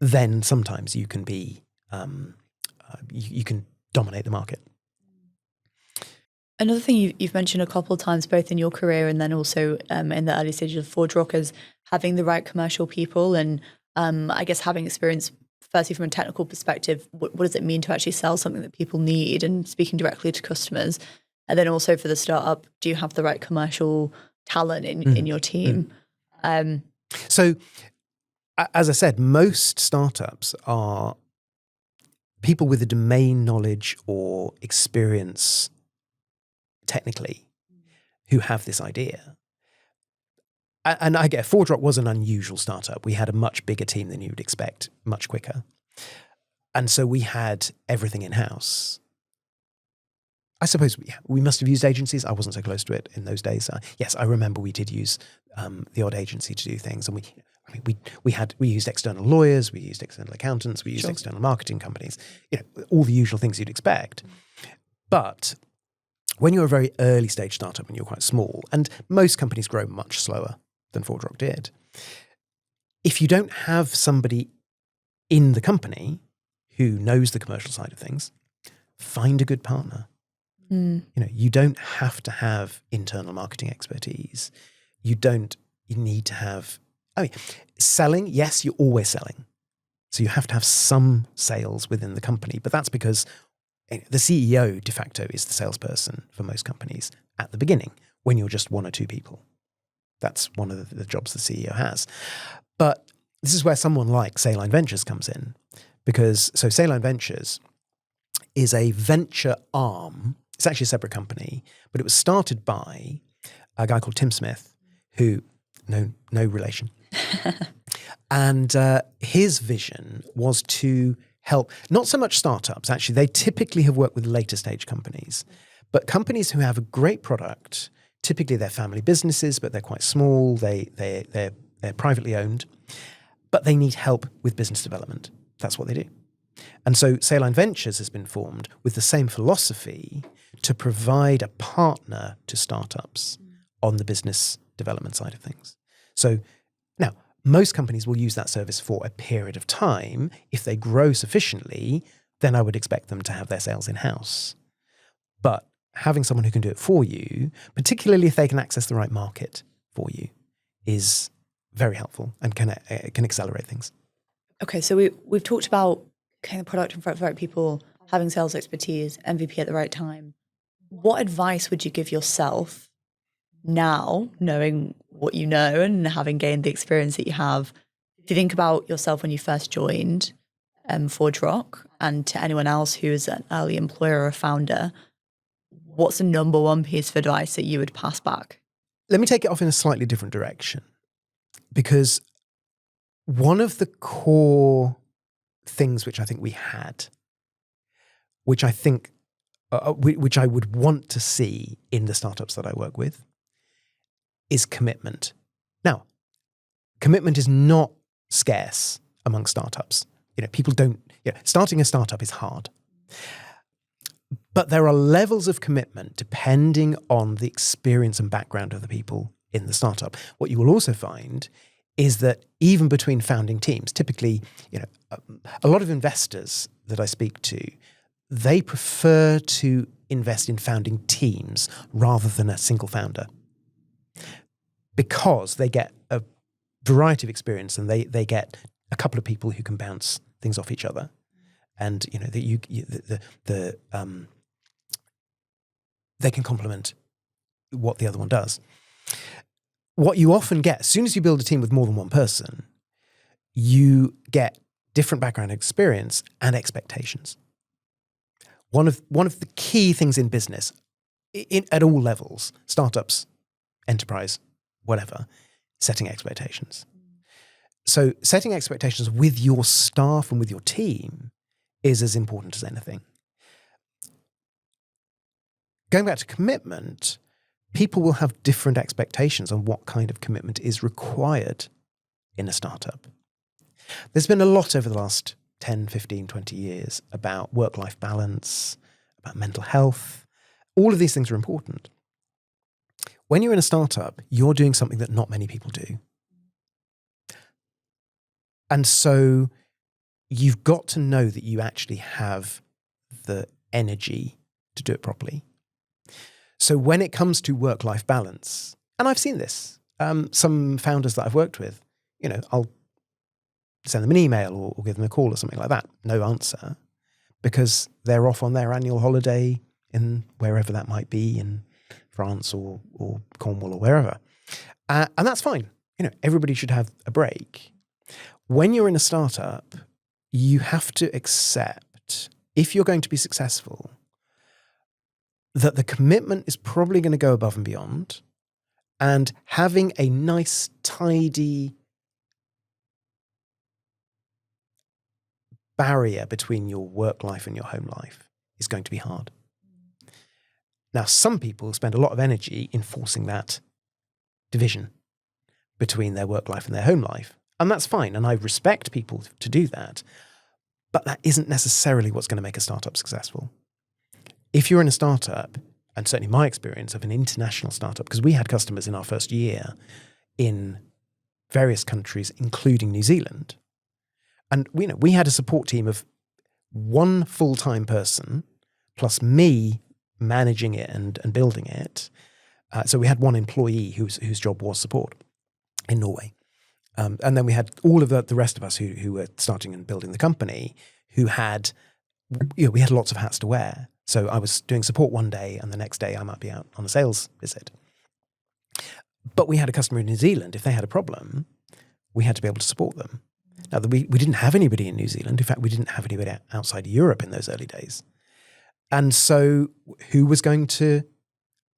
then sometimes you can be, you can dominate the market. Another thing you've mentioned a couple of times, both in your career and then also in the early stages of ForgeRock, is having the right commercial people. And I guess having experience, firstly from a technical perspective, what does it mean to actually sell something that people need and speaking directly to customers? And then also for the startup, do you have the right commercial talent in your team? So, as I said, most startups are people with a domain knowledge or experience technically who have this idea. And I get ForgeRock was an unusual startup. We had a much bigger team than you would expect, much quicker. And so we had everything in-house. I suppose we must have used agencies. I wasn't so close to it in those days. Yes, I remember we did use the odd agency to do things. And we used external lawyers, we used external accountants, we used external marketing companies, all the usual things you'd expect. But when you're a very early stage startup and you're quite small, and most companies grow much slower than ForgeRock did, if you don't have somebody in the company who knows the commercial side of things, find a good partner. You don't have to have internal marketing expertise. You need to have, selling, yes, you're always selling. So you have to have some sales within the company, but that's because the CEO de facto is the salesperson for most companies at the beginning when you're just one or two people. That's one of the jobs the CEO has. But this is where someone like Saline Ventures comes in, because Saline Ventures is a venture arm. It's actually a separate company, but it was started by a guy called Tim Smith, who, no relation. And his vision was to help, not so much startups, actually, they typically have worked with later stage companies, but companies who have a great product, typically they're family businesses, but they're quite small, they're privately owned, but they need help with business development. That's what they do. And so Saline Ventures has been formed with the same philosophy to provide a partner to startups on the business development side of things. So now, most companies will use that service for a period of time. If they grow sufficiently, then I would expect them to have their sales in-house. But having someone who can do it for you, particularly if they can access the right market for you, is very helpful and can accelerate things. Okay, so we've talked about getting the product in front of the right people, having sales expertise, MVP at the right time. What advice would you give yourself now, knowing what you know and having gained the experience that you have? If you think about yourself when you first joined ForgeRock, and to anyone else who is an early employer or a founder, what's the number one piece of advice that you would pass back? Let me take it off in a slightly different direction, because one of the core things which I think we had which I think, which I would want to see in the startups that I work with, is commitment. Now, commitment is not scarce among startups. People don't, starting a startup is hard. But there are levels of commitment depending on the experience and background of the people in the startup. What you will also find is that even between founding teams, typically, a lot of investors that I speak to, they prefer to invest in founding teams rather than a single founder, because they get a variety of experience and they get a couple of people who can bounce things off each other, and they can complement what the other one does. What you often get, as soon as you build a team with more than one person, you get different background experience and expectations. One of the key things in business, at all levels, startups, enterprise, whatever, setting expectations. So setting expectations with your staff and with your team is as important as anything. Going back to commitment, people will have different expectations on what kind of commitment is required in a startup. There's been a lot over the last 10, 15, 20 years about work-life balance, about mental health. All of these things are important. When you're in a startup, you're doing something that not many people do. And so you've got to know that you actually have the energy to do it properly. So when it comes to work-life balance, and I've seen this, some founders that I've worked with, I'll send them an email or give them a call or something like that. No answer, because they're off on their annual holiday in wherever that might be, in France or Cornwall or wherever. And that's fine. Everybody should have a break. When you're in a startup, you have to accept, if you're going to be successful, that the commitment is probably going to go above and beyond, and having a nice, tidy barrier between your work life and your home life is going to be hard. Now, some people spend a lot of energy enforcing that division between their work life and their home life, and that's fine, and I respect people to do that, but that isn't necessarily what's going to make a startup successful. If you're in a startup, and certainly my experience of an international startup, because we had customers in our first year in various countries, including New Zealand, and we had a support team of one full-time person plus me managing it and building it. So we had one employee whose job was support in Norway. And then we had all of the rest of us who were starting and building the company, who had, we had lots of hats to wear. So I was doing support one day, and the next day I might be out on a sales visit. But we had a customer in New Zealand. If they had a problem, we had to be able to support them. Now, we didn't have anybody in New Zealand. In fact, we didn't have anybody outside Europe in those early days. And so who was going to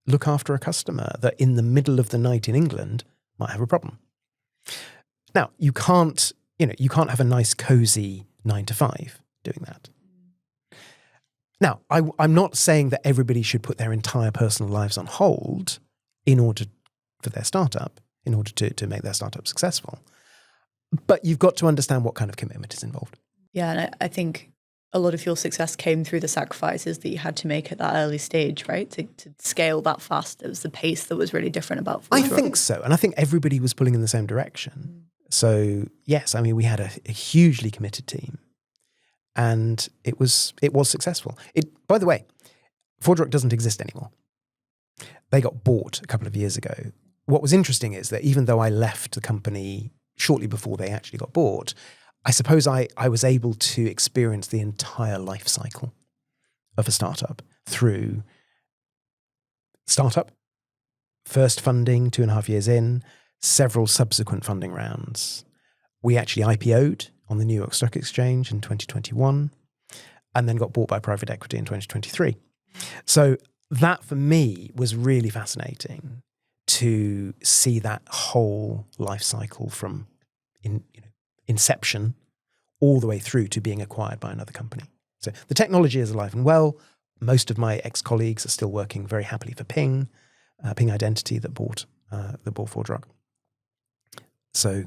look after a customer that in the middle of the night in England might have a problem? Now, you can't have a nice, cozy 9 to 5 doing that. Now, I'm not saying that everybody should put their entire personal lives on hold in order for their startup, in order to make their startup successful. But you've got to understand what kind of commitment is involved. Yeah, and I think a lot of your success came through the sacrifices that you had to make at that early stage, right? To scale that fast. It was the pace that was really different about ForgeRock. I think so. And I think everybody was pulling in the same direction. So, yes, I mean, we had a hugely committed team. And it was successful. By the way, ForgeRock doesn't exist anymore. They got bought a couple of years ago. What was interesting is that even though I left the company shortly before they actually got bought, I suppose I was able to experience the entire life cycle of a startup through startup, first funding 2.5 years in, several subsequent funding rounds. We actually IPO'd on the New York Stock Exchange in 2021 and then got bought by private equity in 2023. So that for me was really fascinating to see that whole life cycle from inception all the way through to being acquired by another company. So the technology is alive and well. Most of my ex-colleagues are still working very happily for Ping Identity that bought ForgeRock. So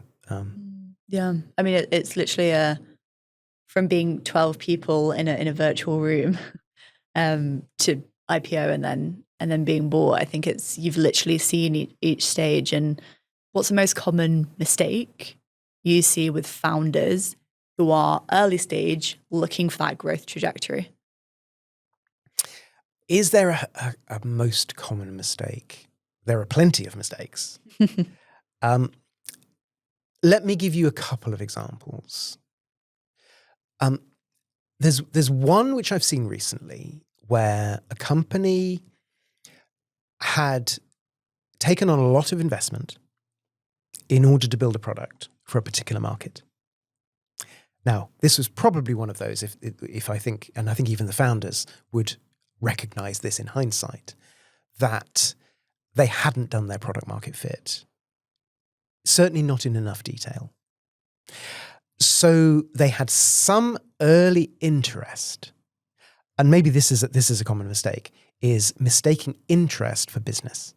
yeah, I mean, it's literally from being 12 people in a virtual room to IPO and then being bought. I think you've literally seen each stage. And what's the most common mistake you see with founders who are early stage looking for that growth trajectory? Is there a most common mistake? There are plenty of mistakes. Let me give you a couple of examples. There's one which I've seen recently where a company had taken on a lot of investment in order to build a product for a particular market. Now, this was probably one of those, if I think, and I think even the founders would recognize this in hindsight, that they hadn't done their product market fit. Certainly not in enough detail. So they had some early interest, and maybe this is a common mistake, is mistaking interest for business.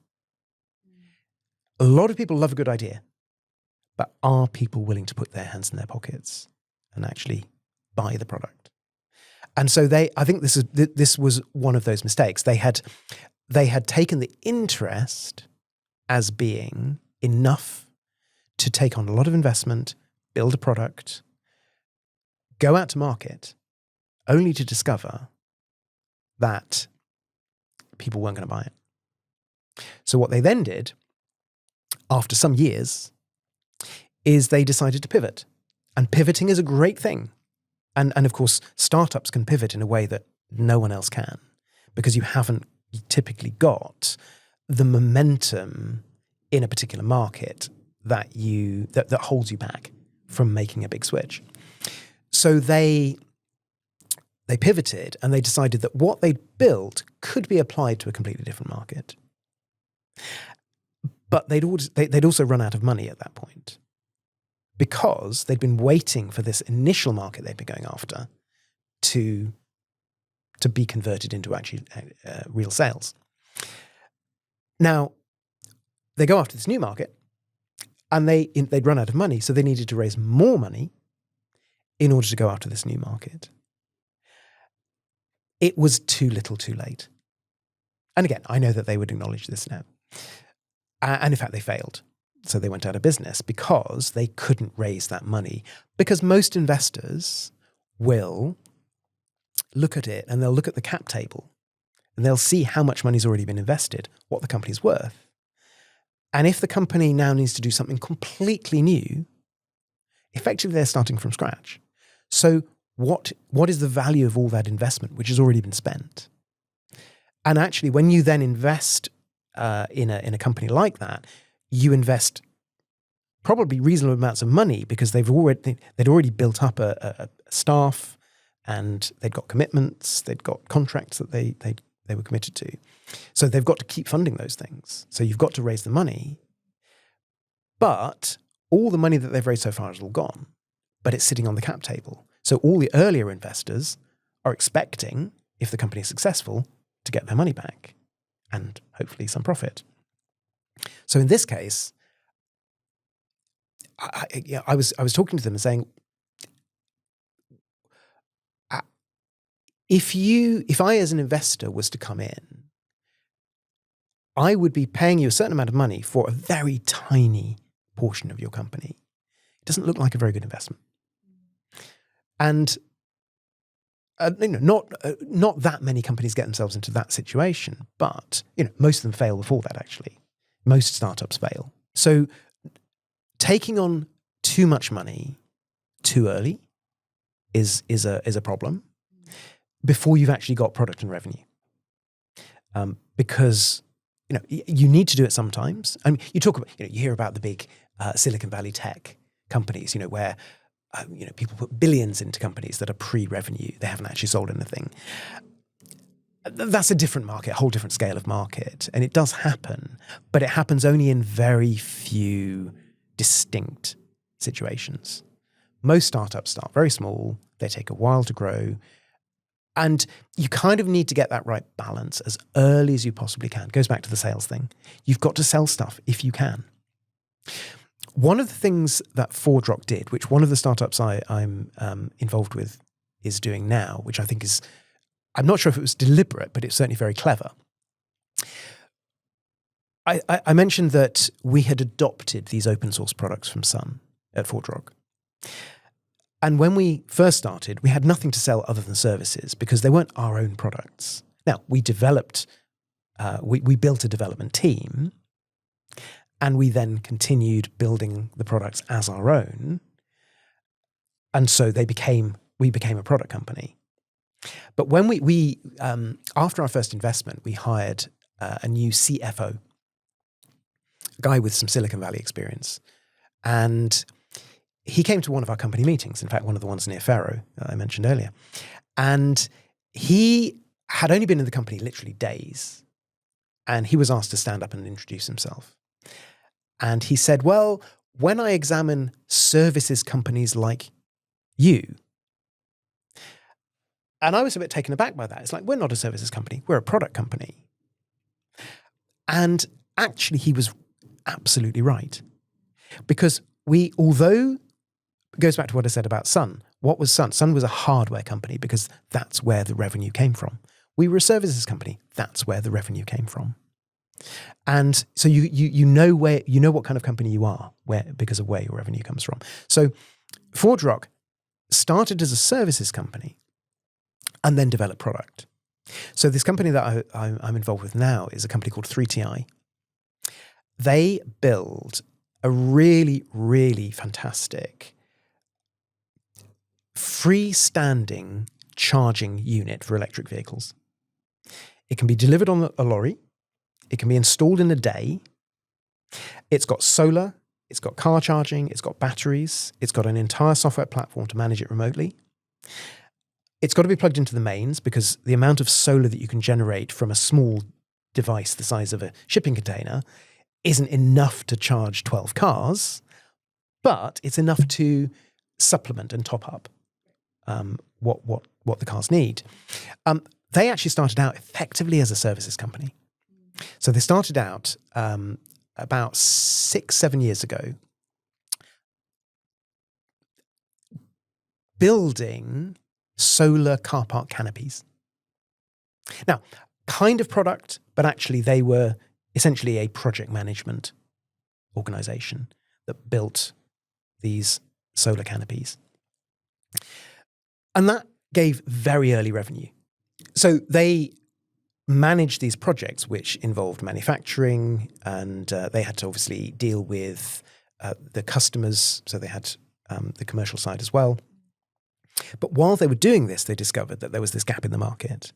A lot of people love a good idea, but are people willing to put their hands in their pockets and actually buy the product? And so I think this was one of those mistakes. They had taken the interest as being enough to take on a lot of investment, build a product, go out to market, only to discover that people weren't going to buy it. So what they then did, after some years, is they decided to pivot. And pivoting is a great thing. And of course, startups can pivot in a way that no one else can, because you haven't typically got the momentum in a particular market that holds you back from making a big switch. So they pivoted and they decided that what they'd built could be applied to a completely different market. But they'd also run out of money at that point, because they'd been waiting for this initial market they'd been going after to be converted into actually real sales. Now, they go after this new market, and they'd run out of money, so they needed to raise more money in order to go after this new market. It was too little too late. And again, I know that they would acknowledge this now. And in fact, they failed. So they went out of business because they couldn't raise that money. Because most investors will look at it and they'll look at the cap table and they'll see how much money's already been invested, what the company's worth. And if the company now needs to do something completely new, effectively they're starting from scratch. So what is the value of all that investment which has already been spent? And actually, when you then invest in a company like that, you invest probably reasonable amounts of money because they'd already built up a staff, and they'd got commitments, they'd got contracts that they were committed to. So they've got to keep funding those things. So you've got to raise the money, but all the money that they've raised so far is all gone, but it's sitting on the cap table. So all the earlier investors are expecting, if the company is successful, to get their money back and hopefully some profit. So in this case, I was talking to them and saying, if I as an investor was to come in, I would be paying you a certain amount of money for a very tiny portion of your company. It doesn't look like a very good investment. And not that many companies get themselves into that situation, but most of them fail before that. Actually, most startups fail. So taking on too much money too early is a problem before you've actually got product and revenue, because you need to do it sometimes. I mean, you talk about you hear about the big Silicon Valley tech companies, where people put billions into companies that are pre-revenue. They haven't actually sold anything. That's a different market, a whole different scale of market. And it does happen, but it happens only in very few distinct situations. Most startups start very small. They take a while to grow. And you kind of need to get that right balance as early as you possibly can. It goes back to the sales thing. You've got to sell stuff if you can. One of the things that ForgeRock did, which one of the startups I'm involved with is doing now, which I think is, I'm not sure if it was deliberate, but it's certainly very clever. I mentioned that we had adopted these open source products from Sun at ForgeRock. And when we first started, we had nothing to sell other than services because they weren't our own products. Now, we developed, we built a development team, and we then continued building the products as our own. And so we became a product company. But when we after our first investment, we hired a new CFO, a guy with some Silicon Valley experience. And he came to one of our company meetings, in fact, one of the ones near Faro that I mentioned earlier. And he had only been in the company literally days. And he was asked to stand up and introduce himself. And he said, well, when I examine services companies like you, and I was a bit taken aback by that. It's like, we're not a services company, we're a product company. And actually, he was absolutely right. Because although, it goes back to what I said about Sun. What was Sun? Sun was a hardware company because that's where the revenue came from. We were a services company. That's where the revenue came from. And so you know what kind of company you are because of where your revenue comes from. So ForgeRock started as a services company and then developed product. So this company that I'm involved with now is a company called 3TI. They build a really, really fantastic freestanding charging unit for electric vehicles. It can be delivered on a lorry. It can be installed in a day. It's got solar. It's got car charging. It's got batteries. It's got an entire software platform to manage it remotely. It's got to be plugged into the mains because the amount of solar that you can generate from a small device the size of a shipping container isn't enough to charge 12 cars, but it's enough to supplement and top up what the cars need. They actually started out effectively as a services company. So they started out about 6-7 years ago building solar car park canopies. Now, kind of product, but actually they were essentially a project management organization that built these solar canopies. And that gave very early revenue. So they managed these projects, which involved manufacturing, and they had to obviously deal with the customers. So they had the commercial side as well. But while they were doing this, they discovered that there was this gap in the market.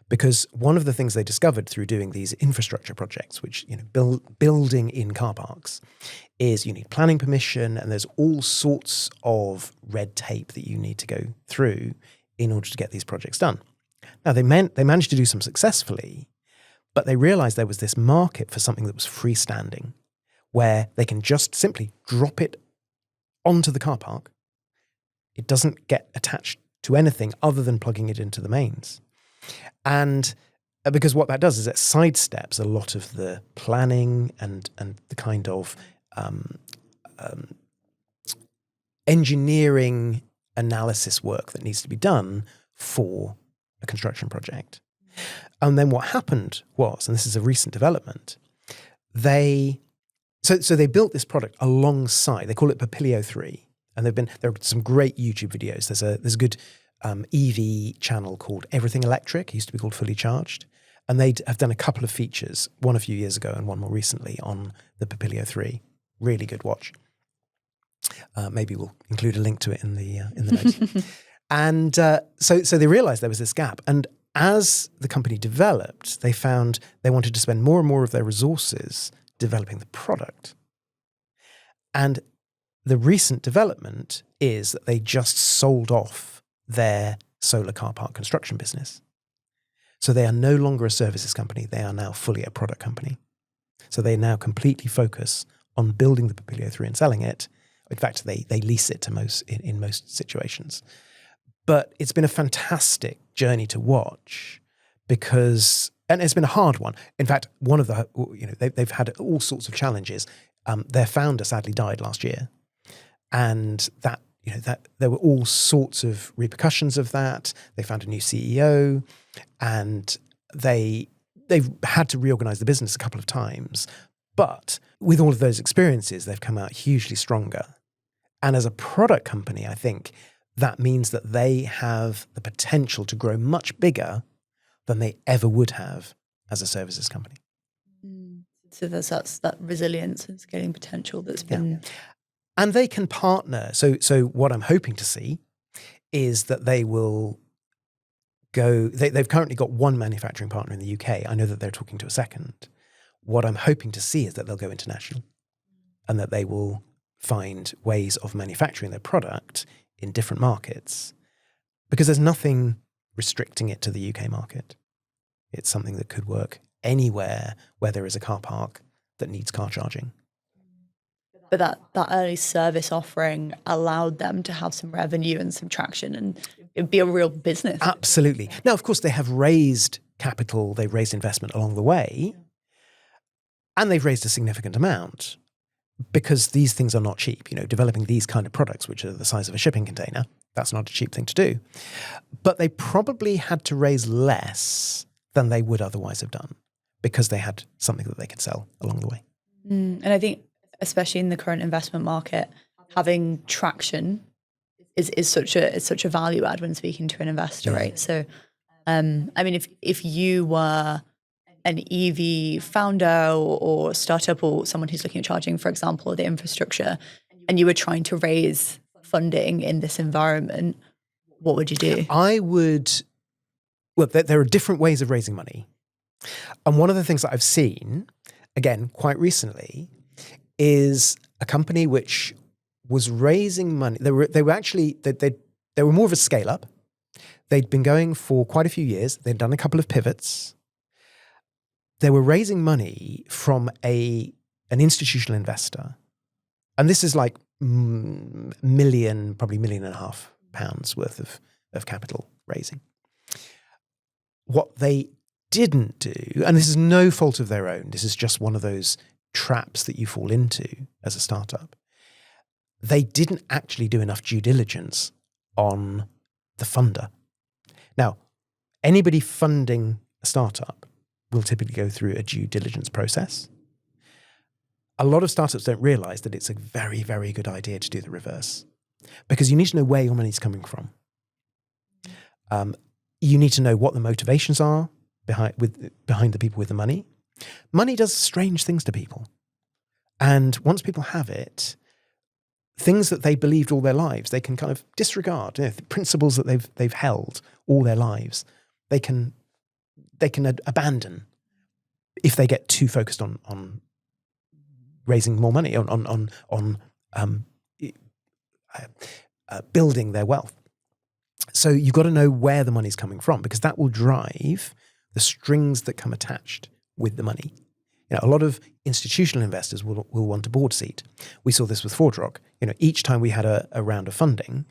Because one of the things they discovered through doing these infrastructure projects, which, building in car parks, is you need planning permission and there's all sorts of red tape that you need to go through in order to get these projects done. Now, they managed to do some successfully, but they realized there was this market for something that was freestanding, where they can just simply drop it onto the car park. It doesn't get attached to anything other than plugging it into the mains. And because what that does is it sidesteps a lot of the planning and the kind of engineering analysis work that needs to be done for a construction project. And then what happened was, and this is a recent development, they built this product alongside, they call it Papilio 3. And there are some great YouTube videos. There's a good EV channel called Everything Electric. It used to be called Fully Charged. And they have done a couple of features, one a few years ago and one more recently on the Papilio 3. Really good watch. Maybe we'll include a link to it in the notes. And so they realized there was this gap. And as the company developed, they found they wanted to spend more and more of their resources developing the product. And the recent development is that they just sold off their solar car park construction business. So they are no longer a services company. They are now fully a product company. So they now completely focus on building the Papilio 3 and selling it. In fact, they lease it to in most situations. But it's been a fantastic journey to watch because, and it's been a hard one. In fact, one of the, they've had all sorts of challenges. Their founder sadly died last year, and that there were all sorts of repercussions of that. They found a new CEO, and they've had to reorganize the business a couple of times. But with all of those experiences, they've come out hugely stronger. And as a product company, I think that means that they have the potential to grow much bigger than they ever would have as a services company. So that's that resilience and scaling potential that's been... Yeah. And they can partner. So what I'm hoping to see is that they will go... They've currently got one manufacturing partner in the UK. I know that they're talking to a second. What I'm hoping to see is that they'll go international and that they will find ways of manufacturing their product in different markets, because there's nothing restricting it to the UK market. It's something that could work anywhere where there is a car park that needs car charging. But that early service offering allowed them to have some revenue and some traction, and it'd be a real business. Absolutely. Now, of course, they have raised capital, they've raised investment along the way, and they've raised a significant amount. Because these things are not cheap, developing these kind of products, which are the size of a shipping container, that's not a cheap thing to do. But they probably had to raise less than they would otherwise have done because they had something that they could sell along the way. And I think, especially in the current investment market, having traction is such a value add when speaking to an investor, right? So, I mean, if you were an EV founder or startup or someone who's looking at charging, for example, or the infrastructure, and you were trying to raise funding in this environment, what would you do? There are different ways of raising money. And one of the things that I've seen, again, quite recently, is a company which was raising money. They were more of a scale up. They'd been going for quite a few years. They'd done a couple of pivots. They were raising money from an institutional investor. And this is like probably £1.5 million worth of capital raising. What they didn't do, and this is no fault of their own, this is just one of those traps that you fall into as a startup, they didn't actually do enough due diligence on the funder. Now, anybody funding a startup will typically go through a due diligence process. A lot of startups don't realize that it's a very, very good idea to do the reverse, because you need to know where your money's coming from. You need to know what the motivations are behind the people with the money. Money does strange things to people. And once people have it, things that they believed all their lives, they can kind of disregard. The principles that they've held all their lives, they can abandon if they get too focused on raising more money, on building their wealth. So you've got to know where the money's coming from, because that will drive the strings that come attached with the money. A lot of institutional investors will want a board seat. We saw this with ForgeRock. Each time we had a round of funding,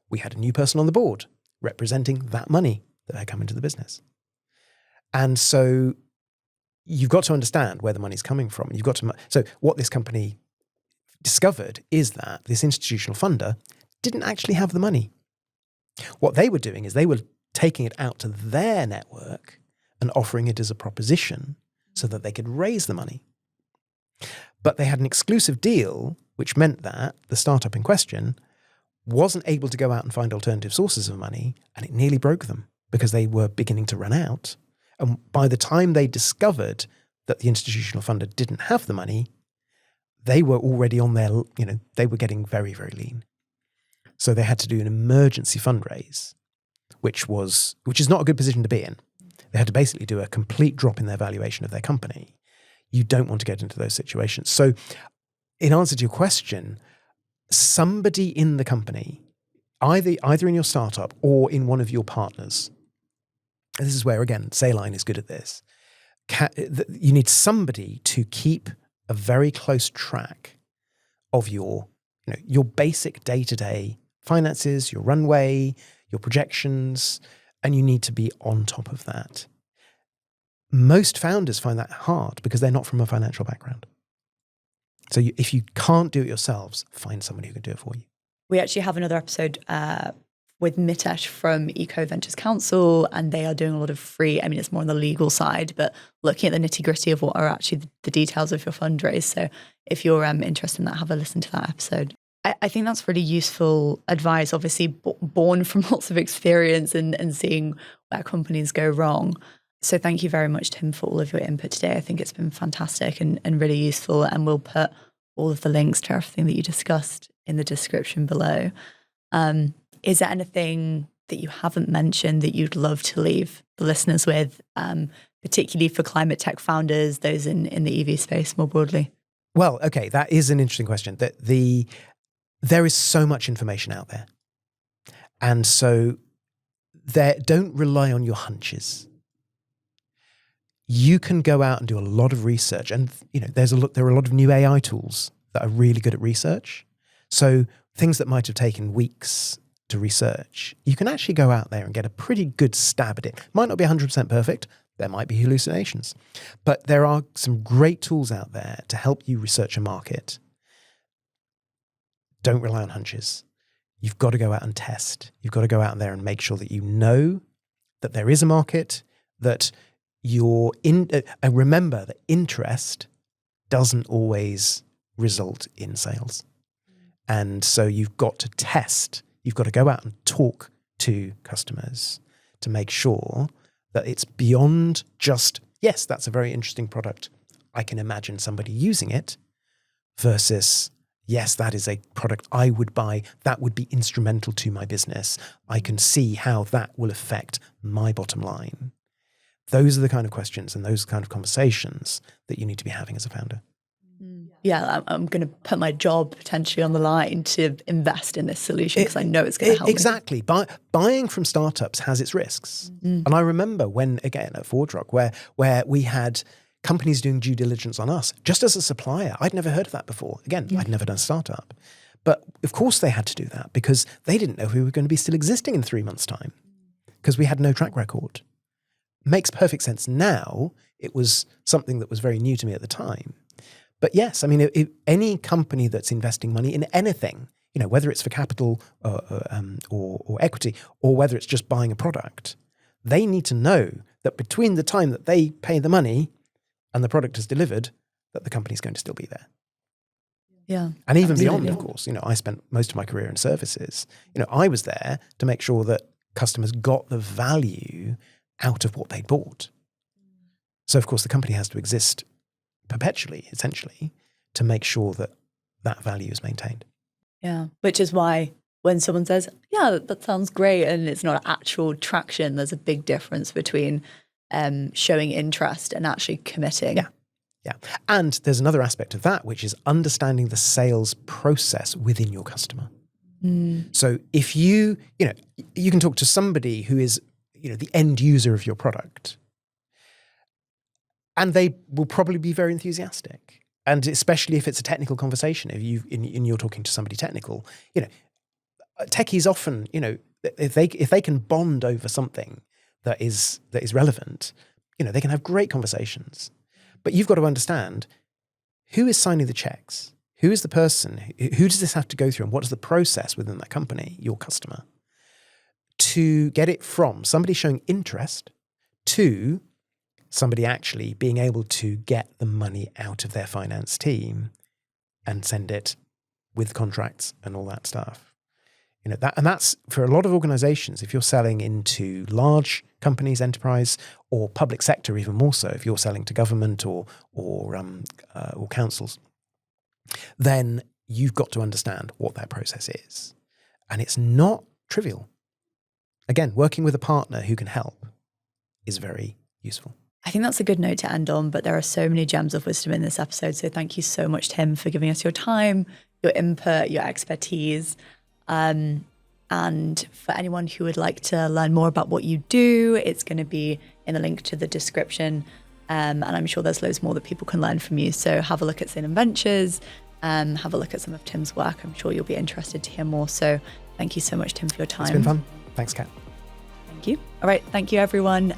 we had a new person on the board representing that money that had come into the business. And so you've got to understand where the money's coming from. So what this company discovered is that this institutional funder didn't actually have the money. What they were doing is they were taking it out to their network and offering it as a proposition so that they could raise the money. But they had an exclusive deal, which meant that the startup in question wasn't able to go out and find alternative sources of money, and it nearly broke them because they were beginning to run out. And by the time they discovered that the institutional funder didn't have the money, they were already on their, they were getting very, very lean. So they had to do an emergency fundraise, which is not a good position to be in. They had to basically do a complete drop in their valuation of their company. You don't want to get into those situations. So in answer to your question, somebody in the company, either in your startup or in one of your partners, and this is where, again, Saline is good at this, you need somebody to keep a very close track of your basic day-to-day finances, your runway, your projections, and you need to be on top of that. Most founders find that hard because they're not from a financial background. So if you can't do it yourselves, find somebody who can do it for you. We actually have another episode with Mitesh from Eco Ventures Council, and they are doing a lot of free, I mean, it's more on the legal side, but looking at the nitty gritty of what are actually the details of your fundraise. So if you're interested in that, have a listen to that episode. I think that's really useful advice, obviously born from lots of experience and seeing where companies go wrong. So thank you very much, Tim, for all of your input today. I think it's been fantastic and really useful, and we'll put all of the links to everything that you discussed in the description below. Is there anything that you haven't mentioned that you'd love to leave the listeners with, particularly for climate tech founders, those in the EV space more broadly? Well, okay, that is an interesting question. There is so much information out there. And so don't rely on your hunches. You can go out and do a lot of research, and there are a lot of new AI tools that are really good at research. So things that might have taken weeks to research, you can actually go out there and get a pretty good stab at it. Might not be 100% perfect. There might be hallucinations, but there are some great tools out there to help you research a market. Don't rely on hunches. You've got to go out and test. You've got to go out there and make sure that you know that there is a market, that you're in. Remember that interest doesn't always result in sales. And so you've got to test. You've got to go out and talk to customers to make sure that it's beyond just, yes, that's a very interesting product. I can imagine somebody using it, versus, yes, that is a product I would buy. That would be instrumental to my business. I can see how that will affect my bottom line. Those are the kind of questions and those kind of conversations that you need to be having as a founder. Yeah, I'm going to put my job potentially on the line to invest in this solution because I know it's going to help exactly. me. Buying from startups has its risks. And I remember when, again, at ForgeRock, where we had companies doing due diligence on us, just as a supplier. I'd never heard of that before. Again, I'd never done a startup. But of course they had to do that because they didn't know if we were going to be still existing in 3 months' time because we had no track record. Makes perfect sense now. It was something that was very new to me at the time. But yes, I mean, if any company that's investing money in anything, whether it's for capital or equity, or whether it's just buying a product, they need to know that between the time that they pay the money and the product is delivered, that the company's going to still be there. Yeah. And even beyond, of course, I spent most of my career in services. I was there to make sure that customers got the value out of what they bought. So, of course, the company has to exist perpetually, essentially, to make sure that that value is maintained. Yeah, which is why when someone says, yeah, that sounds great, and it's not actual traction, there's a big difference between showing interest and actually committing. Yeah. And there's another aspect of that, which is understanding the sales process within your customer. So if you can talk to somebody who is, the end user of your product, and they will probably be very enthusiastic. And especially if it's a technical conversation, if you're talking to somebody technical, techies often, if they can bond over something that is relevant, they can have great conversations. But you've got to understand who is signing the checks, who is the person, who does this have to go through, and what is the process within that company, your customer, to get it from somebody showing interest to somebody actually being able to get the money out of their finance team and send it with contracts and all that stuff. And that's for a lot of organizations. If you're selling into large companies, enterprise, or public sector, even more so, if you're selling to government or councils, then you've got to understand what that process is. And it's not trivial. Again, working with a partner who can help is very useful. I think that's a good note to end on, but there are so many gems of wisdom in this episode. So thank you so much, Tim, for giving us your time, your input, your expertise. And for anyone who would like to learn more about what you do, it's going to be in the link to the description. And I'm sure there's loads more that people can learn from you. So have a look at Salem Ventures, have a look at some of Tim's work. I'm sure you'll be interested to hear more. So thank you so much, Tim, for your time. It's been fun. Thanks, Kat. Thank you. All right. Thank you, everyone.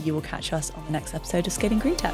You will catch us on the next episode of Scaling Green Tech.